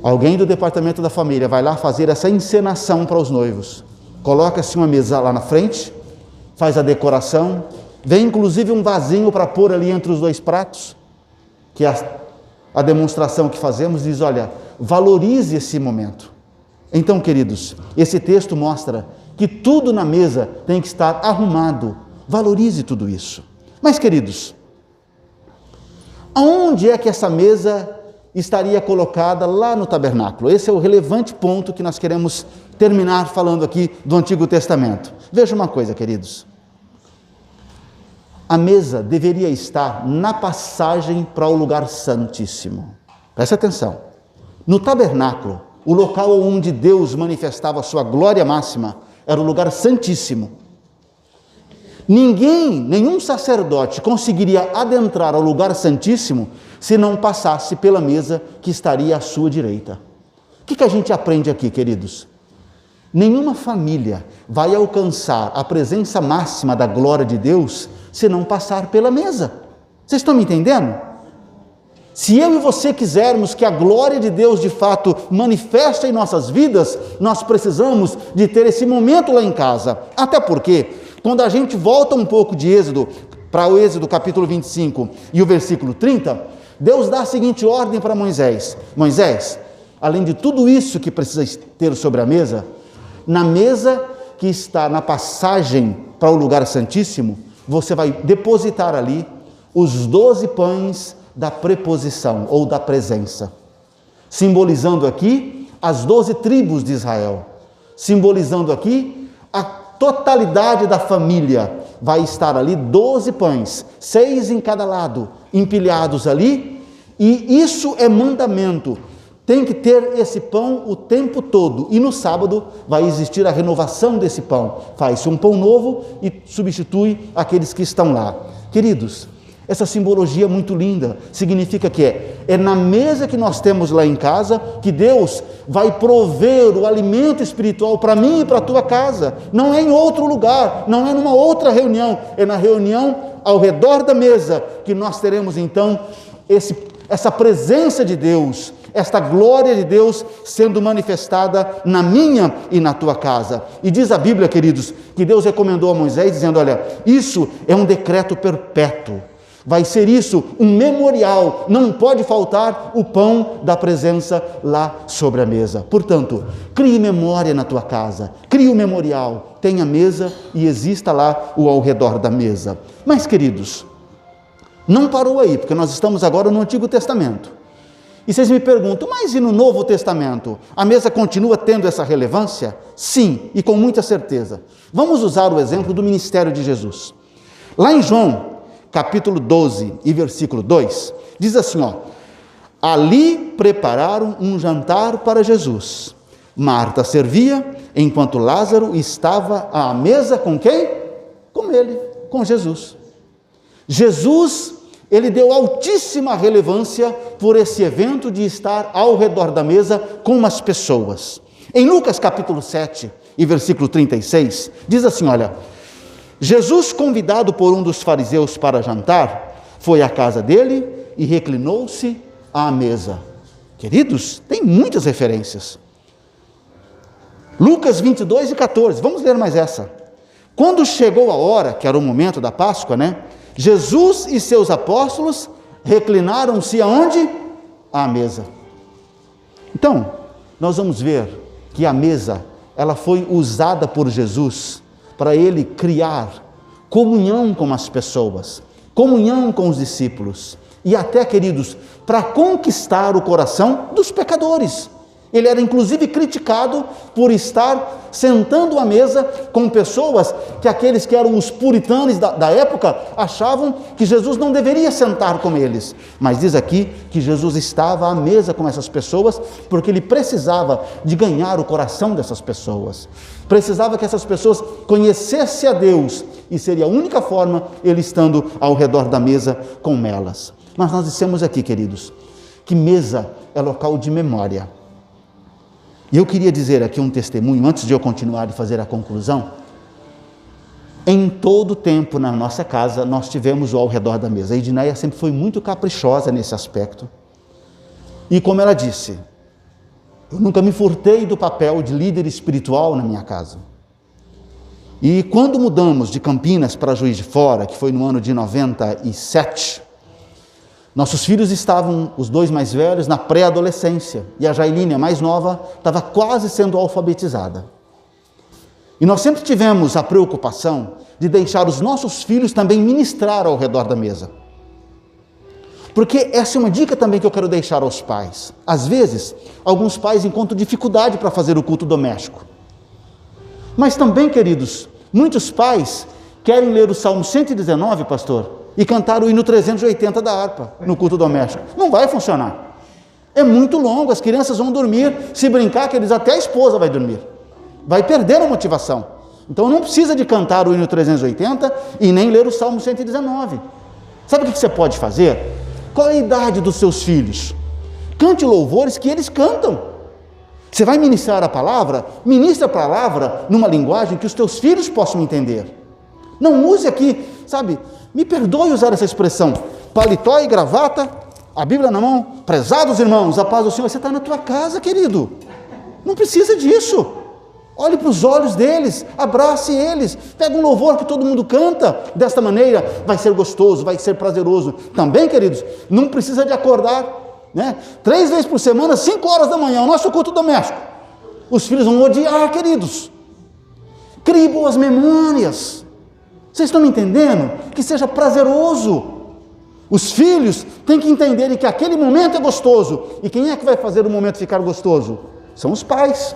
alguém do departamento da família vai lá fazer essa encenação para os noivos. Coloca-se uma mesa lá na frente, faz a decoração, vem inclusive um vasinho para pôr ali entre os 2 pratos, que é a demonstração que fazemos, diz, olha, valorize esse momento. Então, queridos, esse texto mostra que tudo na mesa tem que estar arrumado, valorize tudo isso. Mas, queridos, Aonde é que essa mesa estaria colocada lá no tabernáculo? Esse é o relevante ponto que nós queremos terminar falando aqui do Antigo Testamento. Veja uma coisa, queridos. A mesa deveria estar na passagem para o lugar santíssimo. Preste atenção. No tabernáculo, o local onde Deus manifestava a sua glória máxima, era o lugar santíssimo. Nenhum sacerdote conseguiria adentrar ao lugar santíssimo se não passasse pela mesa que estaria à sua direita. O que a gente aprende aqui, queridos? Nenhuma família vai alcançar a presença máxima da glória de Deus se não passar pela mesa. Vocês estão me entendendo? Se eu e você quisermos que a glória de Deus de fato manifeste em nossas vidas, nós precisamos de ter esse momento lá em casa. Até porque, quando a gente volta um pouco de Êxodo, para o Êxodo capítulo 25 e o versículo 30, Deus dá a seguinte ordem para Moisés. Moisés, além de tudo isso que precisa ter sobre a mesa, na mesa que está na passagem para o lugar santíssimo, você vai depositar ali os 12 pães da preposição ou da presença, simbolizando aqui as 12 tribos de Israel, simbolizando aqui a totalidade da família. Vai estar ali 12 pães, 6 em cada lado, empilhados ali, e isso é mandamento. Tem que ter esse pão o tempo todo, e no sábado vai existir a renovação desse pão. Faz-se um pão novo e substitui aqueles que estão lá. Queridos, essa simbologia é muito linda, significa que é na mesa que nós temos lá em casa que Deus vai prover o alimento espiritual para mim e para a tua casa. Não é em outro lugar, não é numa outra reunião, é na reunião ao redor da mesa que nós teremos então essa presença de Deus, esta glória de Deus sendo manifestada na minha e na tua casa. E diz a Bíblia, queridos, que Deus recomendou a Moisés, dizendo, olha, isso é um decreto perpétuo. Vai ser isso, um memorial, não pode faltar o pão da presença lá sobre a mesa. Portanto, crie memória na tua casa, crie um memorial, tenha mesa e exista lá o ao redor da mesa. Mas, queridos, não parou aí, porque nós estamos agora no Antigo Testamento. E vocês me perguntam, mas e no Novo Testamento? A mesa continua tendo essa relevância? Sim, e com muita certeza. Vamos usar o exemplo do ministério de Jesus. Lá em João, capítulo 12 e versículo 2, diz assim, ali prepararam um jantar para Jesus. Marta servia, enquanto Lázaro estava à mesa com quem? Com ele, com Jesus. Jesus, ele deu altíssima relevância por esse evento de estar ao redor da mesa com as pessoas. Em Lucas capítulo 7 e versículo 36, diz assim, olha, Jesus, convidado por um dos fariseus para jantar, foi à casa dele e reclinou-se à mesa. Queridos, tem muitas referências. Lucas 22 e 14, vamos ler mais essa. Quando chegou a hora, que era o momento da Páscoa, Jesus e seus apóstolos reclinaram-se aonde? À mesa. Então, nós vamos ver que a mesa, ela foi usada por Jesus para ele criar comunhão com as pessoas, comunhão com os discípulos, e até, queridos, para conquistar o coração dos pecadores. Ele era inclusive criticado por estar sentando à mesa com pessoas que aqueles que eram os puritanos da época achavam que Jesus não deveria sentar com eles. Mas diz aqui que Jesus estava à mesa com essas pessoas porque ele precisava de ganhar o coração dessas pessoas. Precisava que essas pessoas conhecessem a Deus e seria a única forma ele estando ao redor da mesa com elas. Mas nós dissemos aqui, queridos, que mesa é local de memória. E eu queria dizer aqui um testemunho, antes de eu continuar e fazer a conclusão. Em todo tempo na nossa casa, nós tivemos o ao redor da mesa. A Edneia sempre foi muito caprichosa nesse aspecto. E como ela disse, eu nunca me furtei do papel de líder espiritual na minha casa. E quando mudamos de Campinas para Juiz de Fora, que foi no ano de 97, nossos filhos estavam, os dois mais velhos, na pré-adolescência, e a Jailine, a mais nova, estava quase sendo alfabetizada. E nós sempre tivemos a preocupação de deixar os nossos filhos também ministrar ao redor da mesa. Porque essa é uma dica também que eu quero deixar aos pais. Às vezes, alguns pais encontram dificuldade para fazer o culto doméstico. Mas também, queridos, muitos pais querem ler o Salmo 119, pastor, e cantar o hino 380 da harpa no culto doméstico. Não vai funcionar. É muito longo, as crianças vão dormir. Se brincar, queridos, até a esposa vai dormir. Vai perder a motivação. Então não precisa de cantar o hino 380 e nem ler o Salmo 119. Sabe o que você pode fazer? Qual é a idade dos seus filhos? Cante louvores que eles cantam. Você vai ministrar a palavra? Ministre a palavra numa linguagem que os teus filhos possam entender. Não use aqui, sabe, me perdoe usar essa expressão, paletó e gravata, a Bíblia na mão, prezados irmãos, a paz do Senhor. Você está na tua casa, querido. Não precisa disso. Olhe para os olhos deles, abrace eles, pega um louvor que todo mundo canta, desta maneira vai ser gostoso, vai ser prazeroso. Também, queridos, não precisa de acordar, 3 vezes por semana, 5 horas da manhã, o nosso culto doméstico. Os filhos vão odiar, queridos. Crie boas memórias. Vocês estão me entendendo? Que seja prazeroso. Os filhos têm que entenderem que aquele momento é gostoso. E quem é que vai fazer o momento ficar gostoso? São os pais.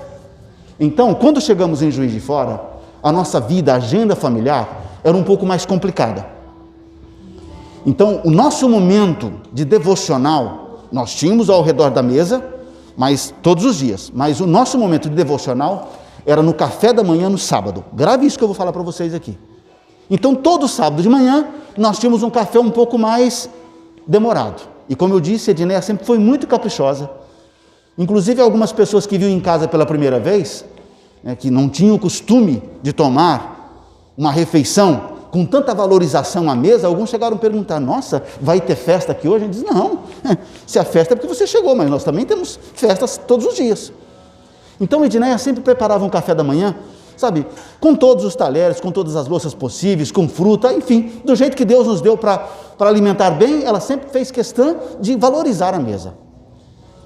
Então, quando chegamos em Juiz de Fora, a nossa vida, a agenda familiar, era um pouco mais complicada. Então, o nosso momento de devocional, nós tínhamos ao redor da mesa, mas todos os dias, mas o nosso momento de devocional era no café da manhã no sábado. Grave isso que eu vou falar para vocês aqui. Então, todo sábado de manhã, nós tínhamos um café um pouco mais demorado. E como eu disse, a Edneia sempre foi muito caprichosa. Inclusive, algumas pessoas que viam em casa pela primeira vez, que não tinham o costume de tomar uma refeição com tanta valorização à mesa, alguns chegaram a perguntar, nossa, vai ter festa aqui hoje? Ele diz, não, se a festa é porque você chegou, mas nós também temos festas todos os dias. Então, a Edneia sempre preparava um café da manhã, sabe, com todos os talheres, com todas as louças possíveis, com fruta, enfim, do jeito que Deus nos deu para alimentar bem, ela sempre fez questão de valorizar a mesa.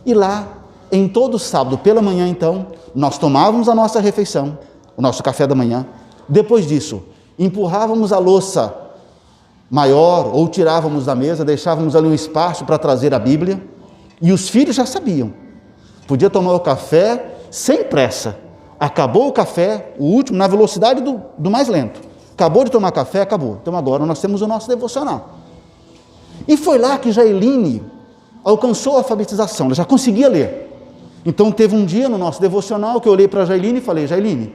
E lá, em todo sábado pela manhã, então, nós tomávamos a nossa refeição, o nosso café da manhã. Depois disso, empurrávamos a louça maior ou tirávamos da mesa, deixávamos ali um espaço para trazer a Bíblia. E os filhos já sabiam. Podia tomar o café sem pressa. Acabou o café, o último, na velocidade do mais lento. Acabou de tomar café, acabou. Então agora nós temos o nosso devocional. E foi lá que Jailine alcançou a alfabetização, ela já conseguia ler. Então teve um dia no nosso devocional que eu olhei para a Jailine e falei, Jailine,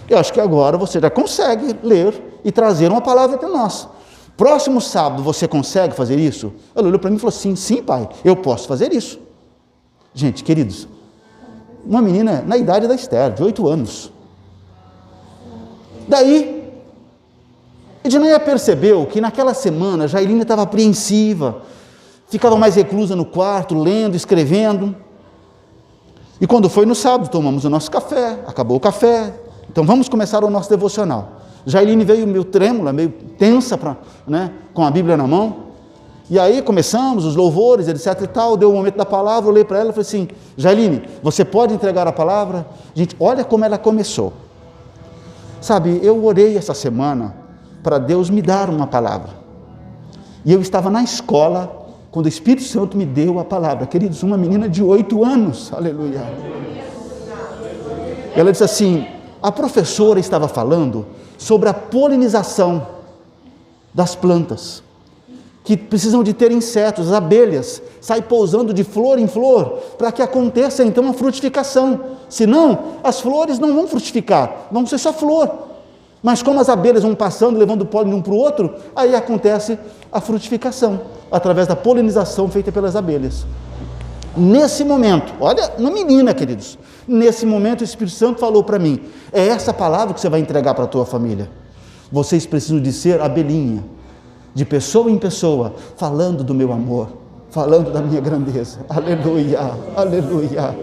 eu acho que agora você já consegue ler e trazer uma palavra para nós. Próximo sábado você consegue fazer isso? Ela olhou para mim e falou, sim pai, eu posso fazer isso. Gente, queridos, uma menina na idade da Esther, de 8 anos. Daí, Edneia percebeu que naquela semana Jailine estava apreensiva, ficava mais reclusa no quarto, lendo, escrevendo. E quando foi no sábado, tomamos o nosso café, acabou o café, então vamos começar o nosso devocional. Jailine veio meio trêmula, meio tensa, com a Bíblia na mão, e aí começamos os louvores, etc e tal, deu o momento da palavra, eu olhei para ela e falei assim, Jailine, você pode entregar a palavra? Gente, olha como ela começou. Sabe, eu orei essa semana para Deus me dar uma palavra, e eu estava na escola, quando o Espírito Santo me deu a palavra, queridos, uma menina de 8 anos, aleluia. Ela disse assim, a professora estava falando sobre a polinização das plantas, que precisam de ter insetos, as abelhas, saem pousando de flor em flor, para que aconteça então a frutificação, senão as flores não vão frutificar, vão ser só flor. Mas como as abelhas vão passando, levando o pólen de um para o outro, aí acontece a frutificação, através da polinização feita pelas abelhas. Nesse momento, olha, uma menina, queridos, nesse momento o Espírito Santo falou para mim, é essa palavra que você vai entregar para a tua família. Vocês precisam de ser abelhinha, de pessoa em pessoa, falando do meu amor, falando da minha grandeza. Aleluia, aleluia.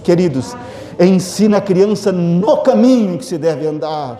Queridos, ensina a criança no caminho que se deve andar.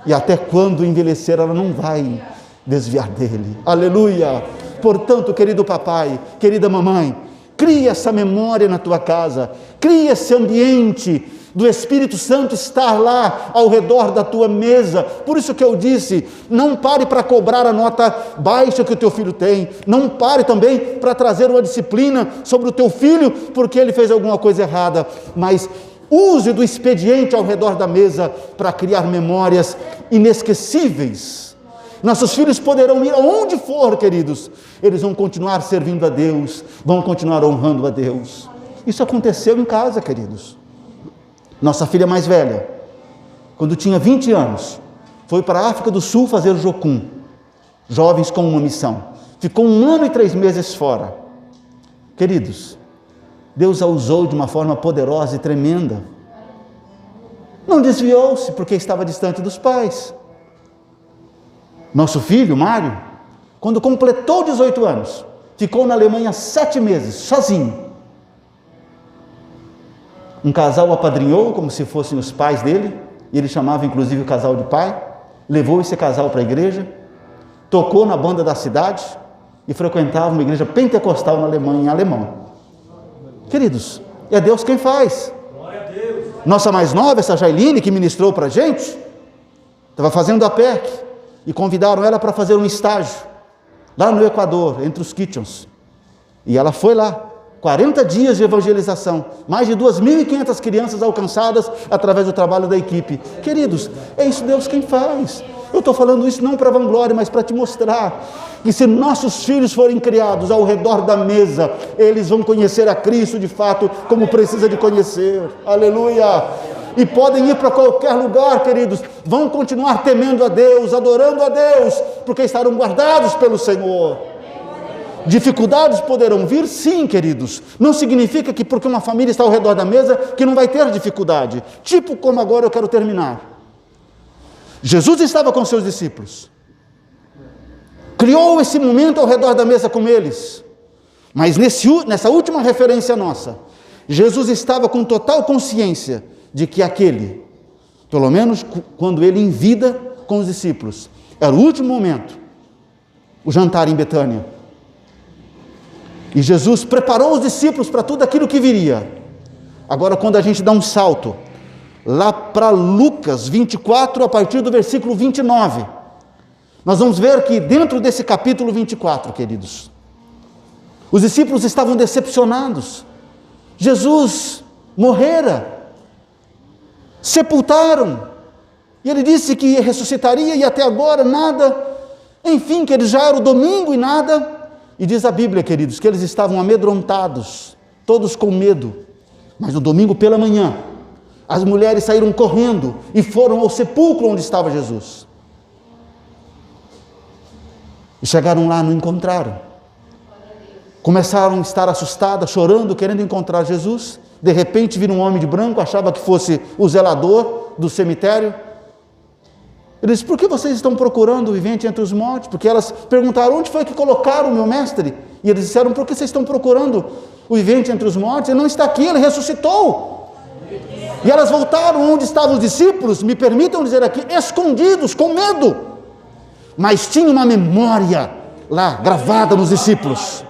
E até quando envelhecer, ela não vai desviar dele. Aleluia! Portanto, querido papai, querida mamãe, cria essa memória na tua casa, cria esse ambiente do Espírito Santo estar lá ao redor da tua mesa. Por isso que eu disse, não pare para cobrar a nota baixa que o teu filho tem, não pare também para trazer uma disciplina sobre o teu filho, porque ele fez alguma coisa errada, mas use do expediente ao redor da mesa para criar memórias inesquecíveis. Nossos filhos poderão ir aonde for, queridos, eles vão continuar servindo a Deus, vão continuar honrando a Deus. Isso aconteceu em casa, queridos. Nossa filha mais velha, quando tinha 20 anos, foi para a África do Sul fazer o Jocum, jovens com uma missão. Ficou 1 ano e 3 meses fora. Queridos, Deus a usou de uma forma poderosa e tremenda. Não desviou-se porque estava distante dos pais. Nosso filho, Mário, quando completou 18 anos, ficou na Alemanha 7 meses, sozinho. Um casal o apadrinhou como se fossem os pais dele, e ele chamava inclusive o casal de pai, levou esse casal para a igreja, tocou na banda da cidade e frequentava uma igreja pentecostal na Alemanha, em alemão. Queridos, é Deus quem faz. Nossa mais nova, essa Jailine, que ministrou para a gente, estava fazendo a PEC, e convidaram ela para fazer um estágio, lá no Equador, entre os Kitchens. E ela foi lá, 40 dias de evangelização, mais de 2.500 crianças alcançadas através do trabalho da equipe. Queridos, é isso Deus quem faz. Eu estou falando isso não para vanglória, mas para te mostrar que se nossos filhos forem criados ao redor da mesa, eles vão conhecer a Cristo de fato, como precisa de conhecer. Aleluia! E podem ir para qualquer lugar, queridos, vão continuar temendo a Deus, adorando a Deus, porque estarão guardados pelo Senhor. Dificuldades poderão vir, sim, queridos. Não significa que porque uma família está ao redor da mesa, que não vai ter dificuldade. Tipo como agora eu quero terminar. Jesus estava com seus discípulos. Criou esse momento ao redor da mesa com eles. Mas nessa última referência nossa, Jesus estava com total consciência de que aquele, pelo menos quando ele em vida com os discípulos, era o último momento, o jantar em Betânia. E Jesus preparou os discípulos para tudo aquilo que viria. Agora, quando a gente dá um salto, lá para Lucas 24, a partir do versículo 29, nós vamos ver que dentro desse capítulo 24, queridos, os discípulos estavam decepcionados. Jesus morrera, sepultaram, e ele disse que ressuscitaria, e até agora nada, enfim, que ele já era o domingo e nada. E diz a Bíblia, queridos, que eles estavam amedrontados, todos com medo. Mas no domingo pela manhã, as mulheres saíram correndo e foram ao sepulcro onde estava Jesus. E chegaram lá, não encontraram. Começaram a estar assustadas, chorando, querendo encontrar Jesus. De repente viram um homem de branco, achava que fosse o zelador do cemitério. Ele disse: por que vocês estão procurando o vivente entre os mortos? Porque elas perguntaram: onde foi que colocaram o meu mestre? E eles disseram: por que vocês estão procurando o vivente entre os mortos? Ele não está aqui, ele ressuscitou. E elas voltaram onde estavam os discípulos, me permitam dizer aqui, escondidos, com medo. Mas tinha uma memória lá, gravada nos discípulos.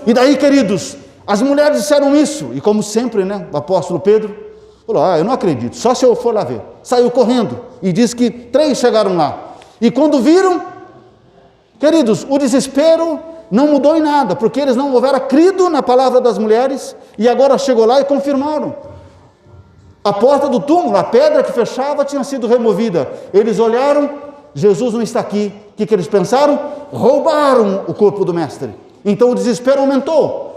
E daí, queridos, as mulheres disseram isso, e como sempre, né, o apóstolo Pedro falou: eu não acredito, só se eu for lá ver. Saiu correndo, e diz que 3 chegaram lá, e quando viram, queridos, o desespero não mudou em nada, porque eles não houveram crido na palavra das mulheres, e agora chegou lá e confirmaram. A porta do túmulo, a pedra que fechava, tinha sido removida. Eles olharam, Jesus não está aqui. O que eles pensaram? Roubaram o corpo do mestre. Então o desespero aumentou.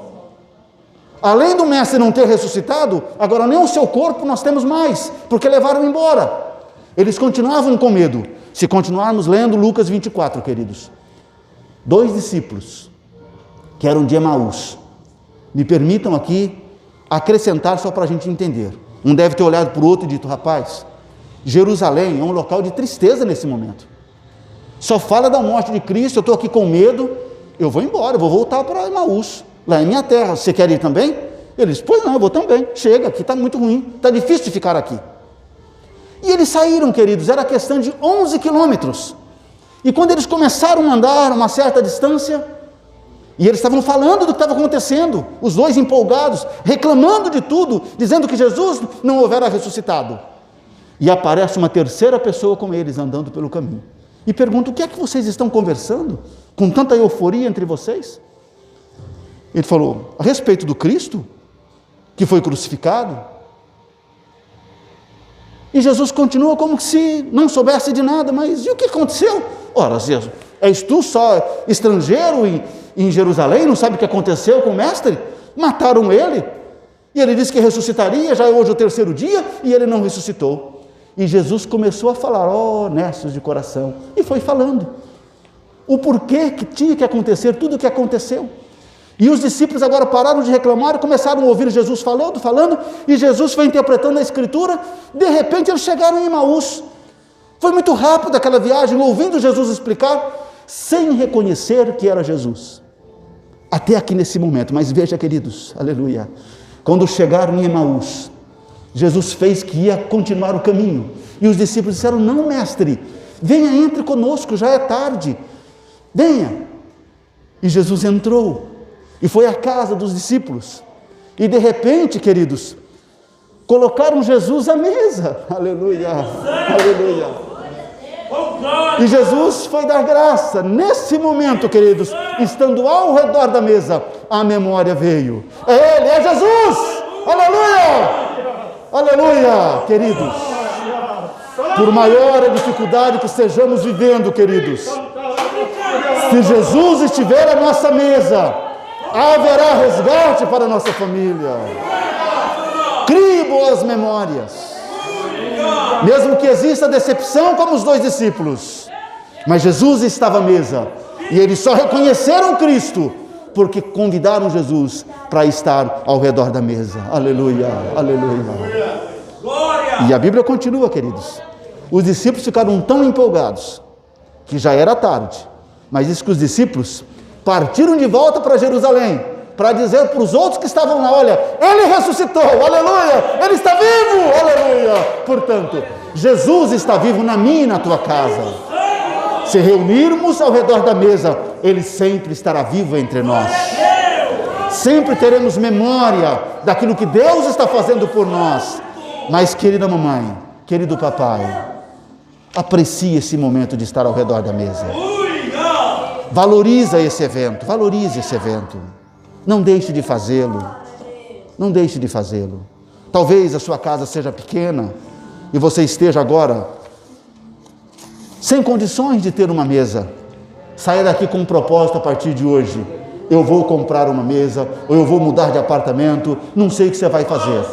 Além do mestre não ter ressuscitado, agora nem o seu corpo nós temos mais, porque levaram embora. Eles continuavam com medo. Se continuarmos lendo Lucas 24, queridos, 2 discípulos, que eram de Emaús, me permitam aqui acrescentar só para a gente entender. Um deve ter olhado para o outro e dito: rapaz, Jerusalém é um local de tristeza nesse momento. Só fala da morte de Cristo, eu estou aqui com medo, eu vou embora, eu vou voltar para Emaús. Lá é minha terra, você quer ir também? Ele disse: pois não, eu vou também, chega, aqui está muito ruim, está difícil de ficar aqui. E eles saíram, queridos, era questão de 11 quilômetros, e quando eles começaram a andar uma certa distância, E eles estavam falando do que estava acontecendo, os dois empolgados, reclamando de tudo, dizendo que Jesus não houvera ressuscitado. E aparece uma terceira pessoa com eles, andando pelo caminho. E pergunta: o que é que vocês estão conversando? Com tanta euforia entre vocês? Ele falou: a respeito do Cristo, que foi crucificado. E Jesus continua como se não soubesse de nada. Mas e o que aconteceu? Ora, és tu só estrangeiro em Jerusalém, não sabe o que aconteceu com o mestre? Mataram ele, e ele disse que ressuscitaria, já é hoje o terceiro dia, e ele não ressuscitou. E Jesus começou a falar: honestos de coração, e foi falando o porquê que tinha que acontecer tudo o que aconteceu. E os discípulos agora pararam de reclamar e começaram a ouvir Jesus falando, e Jesus foi interpretando a Escritura. De repente eles chegaram em Emaús. Foi muito rápido aquela viagem, ouvindo Jesus explicar, sem reconhecer que era Jesus. Até aqui nesse momento. Mas veja, queridos, aleluia, quando chegaram em Emaús, Jesus fez que ia continuar o caminho, e os discípulos disseram: não, mestre, venha, entre conosco, já é tarde, venha. E Jesus entrou e foi à casa dos discípulos, e de repente, queridos, colocaram Jesus à mesa, aleluia, aleluia, e Jesus foi dar graça. Nesse momento, queridos, estando ao redor da mesa, a memória veio: é Ele, é Jesus, aleluia, aleluia, queridos. Por maior a dificuldade que estejamos vivendo, queridos, se Jesus estiver à nossa mesa, haverá resgate para a nossa família. Crie boas memórias, mesmo que exista decepção, como os dois discípulos, mas Jesus estava à mesa, e eles só reconheceram Cristo porque convidaram Jesus para estar ao redor da mesa. Aleluia, aleluia. E a Bíblia continua, queridos. Os discípulos ficaram tão empolgados que já era tarde, mas diz que os discípulos partiram de volta para Jerusalém, para dizer para os outros que estavam lá: olha, Ele ressuscitou, aleluia, Ele está vivo, aleluia. Portanto, Jesus está vivo na minha e na tua casa. Se reunirmos ao redor da mesa, Ele sempre estará vivo entre nós. Sempre teremos memória daquilo que Deus está fazendo por nós. Mas, querida mamãe, querido papai, aprecie esse momento de estar ao redor da mesa. Valorize esse evento. Não deixe de fazê-lo. Não deixe de fazê-lo. Talvez a sua casa seja pequena e você esteja agora sem condições de ter uma mesa. Saia daqui com um propósito a partir de hoje: eu vou comprar uma mesa, ou eu vou mudar de apartamento, não sei o que você vai fazer.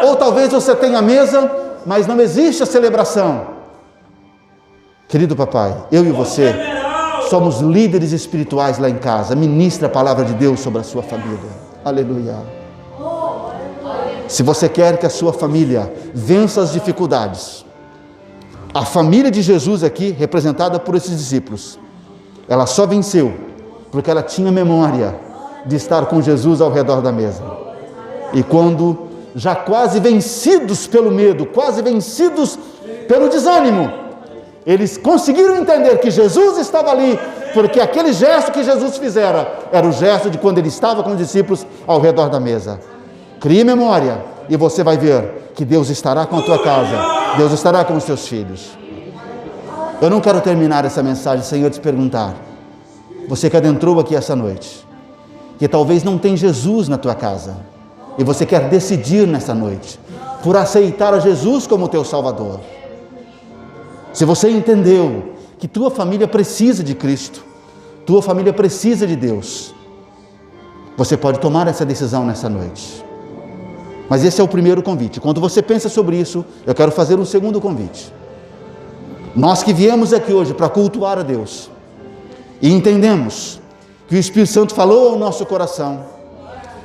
Ou talvez você tenha mesa, mas não existe a celebração. Querido papai, eu e você somos líderes espirituais lá em casa. Ministra a palavra de Deus sobre a sua família. Aleluia. Se você quer que a sua família vença as dificuldades, a família de Jesus aqui, representada por esses discípulos, ela só venceu porque ela tinha memória de estar com Jesus ao redor da mesa. E quando já quase vencidos pelo medo, quase vencidos pelo desânimo, eles conseguiram entender que Jesus estava ali, porque aquele gesto que Jesus fizera era o gesto de quando ele estava com os discípulos ao redor da mesa. Crie memória e você vai ver que Deus estará com a tua casa, Deus estará com os teus filhos. Eu não quero terminar essa mensagem sem eu te perguntar: você que adentrou aqui essa noite, que talvez não tem Jesus na tua casa, e você quer decidir nessa noite por aceitar a Jesus como teu Salvador. Se você entendeu que tua família precisa de Cristo, tua família precisa de Deus, você pode tomar essa decisão nessa noite. Mas esse é o primeiro convite. Quando você pensa sobre isso, eu quero fazer um segundo convite. Nós que viemos aqui hoje para cultuar a Deus, e entendemos que o Espírito Santo falou ao nosso coração,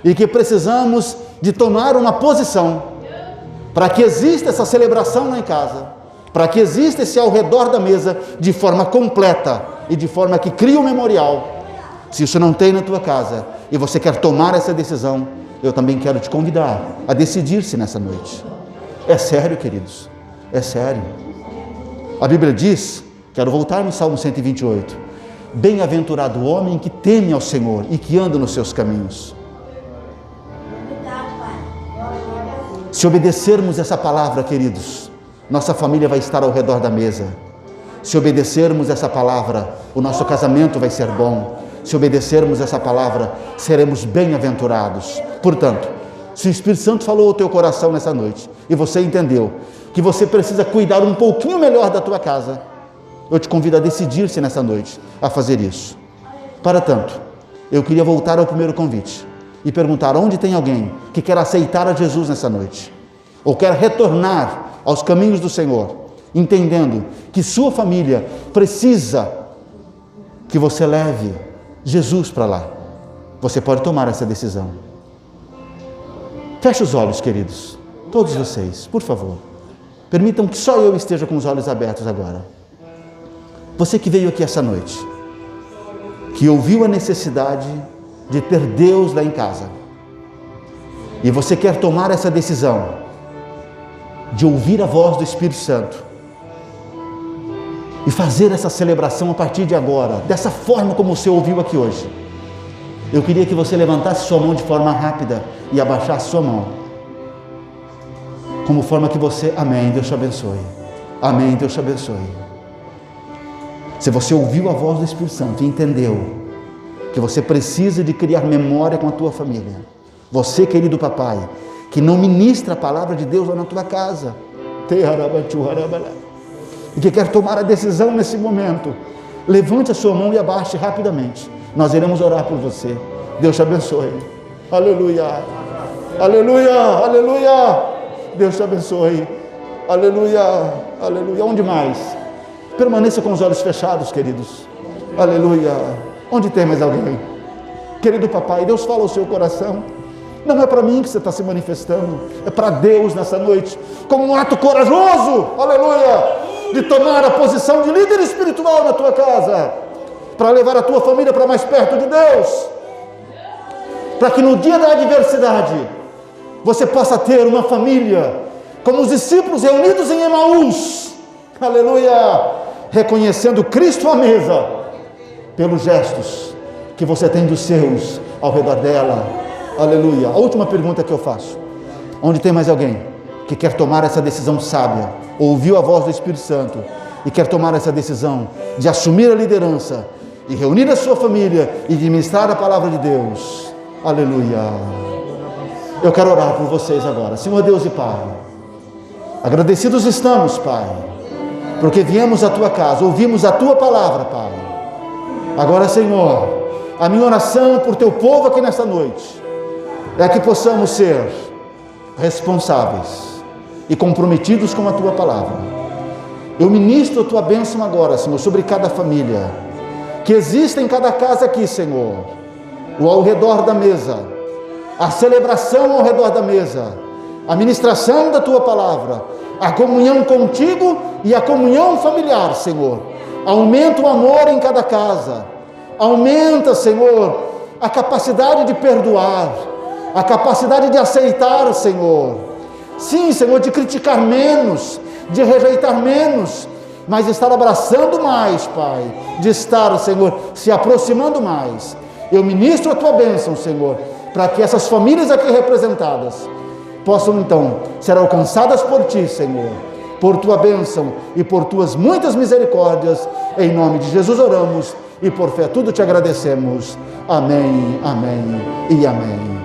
e que precisamos de tomar uma posição, para que exista essa celebração lá em casa, para que exista esse ao redor da mesa, de forma completa, e de forma que crie um memorial. Se isso não tem na tua casa, e você quer tomar essa decisão, eu também quero te convidar a decidir-se nessa noite. É sério, queridos, é sério. A Bíblia diz, quero voltar no Salmo 128, bem-aventurado o homem que teme ao Senhor e que anda nos seus caminhos. Se obedecermos essa palavra, queridos, nossa família vai estar ao redor da mesa. Se obedecermos essa palavra, o nosso casamento vai ser bom. Se obedecermos essa palavra, seremos bem-aventurados. Portanto, se o Espírito Santo falou ao teu coração nessa noite e você entendeu que você precisa cuidar um pouquinho melhor da tua casa, eu te convido a decidir-se nessa noite a fazer isso. Para tanto, eu queria voltar ao primeiro convite e perguntar onde tem alguém que quer aceitar a Jesus nessa noite, ou quer retornar aos caminhos do Senhor, entendendo que sua família precisa que você leve Jesus para lá. Você pode tomar essa decisão. Feche os olhos, queridos, todos vocês, por favor. Permitam que só eu esteja com os olhos abertos agora. Você que veio aqui essa noite, que ouviu a necessidade de ter Deus lá em casa, e você quer tomar essa decisão de ouvir a voz do Espírito Santo e fazer essa celebração a partir de agora, dessa forma como você ouviu aqui hoje, eu queria que você levantasse sua mão de forma rápida e abaixasse sua mão, como forma que você, amém, Deus te abençoe, amém, Deus te abençoe. Se você ouviu a voz do Espírito Santo e entendeu que você precisa de criar memória com a tua família, você, querido papai, que não ministra a palavra de Deus lá na tua casa, e que quer tomar a decisão nesse momento, levante a sua mão e abaixe rapidamente. Nós iremos orar por você. Deus te abençoe. Aleluia, aleluia, aleluia. Deus te abençoe. Aleluia, aleluia. Onde mais? Permaneça com os olhos fechados, queridos. Aleluia. Onde tem mais alguém? Querido papai, Deus fala ao seu coração. Não é para mim que você está se manifestando, é para Deus nessa noite, como um ato corajoso, aleluia, de tomar a posição de líder espiritual na tua casa, para levar a tua família para mais perto de Deus, para que no dia da adversidade, você possa ter uma família, como os discípulos reunidos em Emaús, aleluia, reconhecendo Cristo à mesa, pelos gestos que você tem dos seus ao redor dela, aleluia. A última pergunta que eu faço, onde tem mais alguém que quer tomar essa decisão sábia, ouviu a voz do Espírito Santo e quer tomar essa decisão de assumir a liderança e reunir a sua família e de ministrar a palavra de Deus, aleluia. Eu quero orar por vocês agora. Senhor Deus e Pai, agradecidos estamos, Pai, porque viemos à tua casa, ouvimos a tua palavra, Pai. Agora, Senhor, a minha oração por teu povo aqui nesta noite é que possamos ser responsáveis e comprometidos com a tua palavra. Eu ministro a tua bênção agora, Senhor, sobre cada família que existe em cada casa aqui, Senhor, o ao redor da mesa, a celebração ao redor da mesa, a ministração da tua palavra, a comunhão contigo e a comunhão familiar, Senhor. Aumenta o amor em cada casa, aumenta, Senhor, a capacidade de perdoar, a capacidade de aceitar, Senhor. Sim, Senhor, de criticar menos, de rejeitar menos, mas estar abraçando mais, Pai, de estar, Senhor, se aproximando mais. Eu ministro a tua bênção, Senhor, para que essas famílias aqui representadas possam então ser alcançadas por ti, Senhor, por tua bênção e por tuas muitas misericórdias. Em nome de Jesus oramos e por fé tudo te agradecemos. Amém, amém e amém.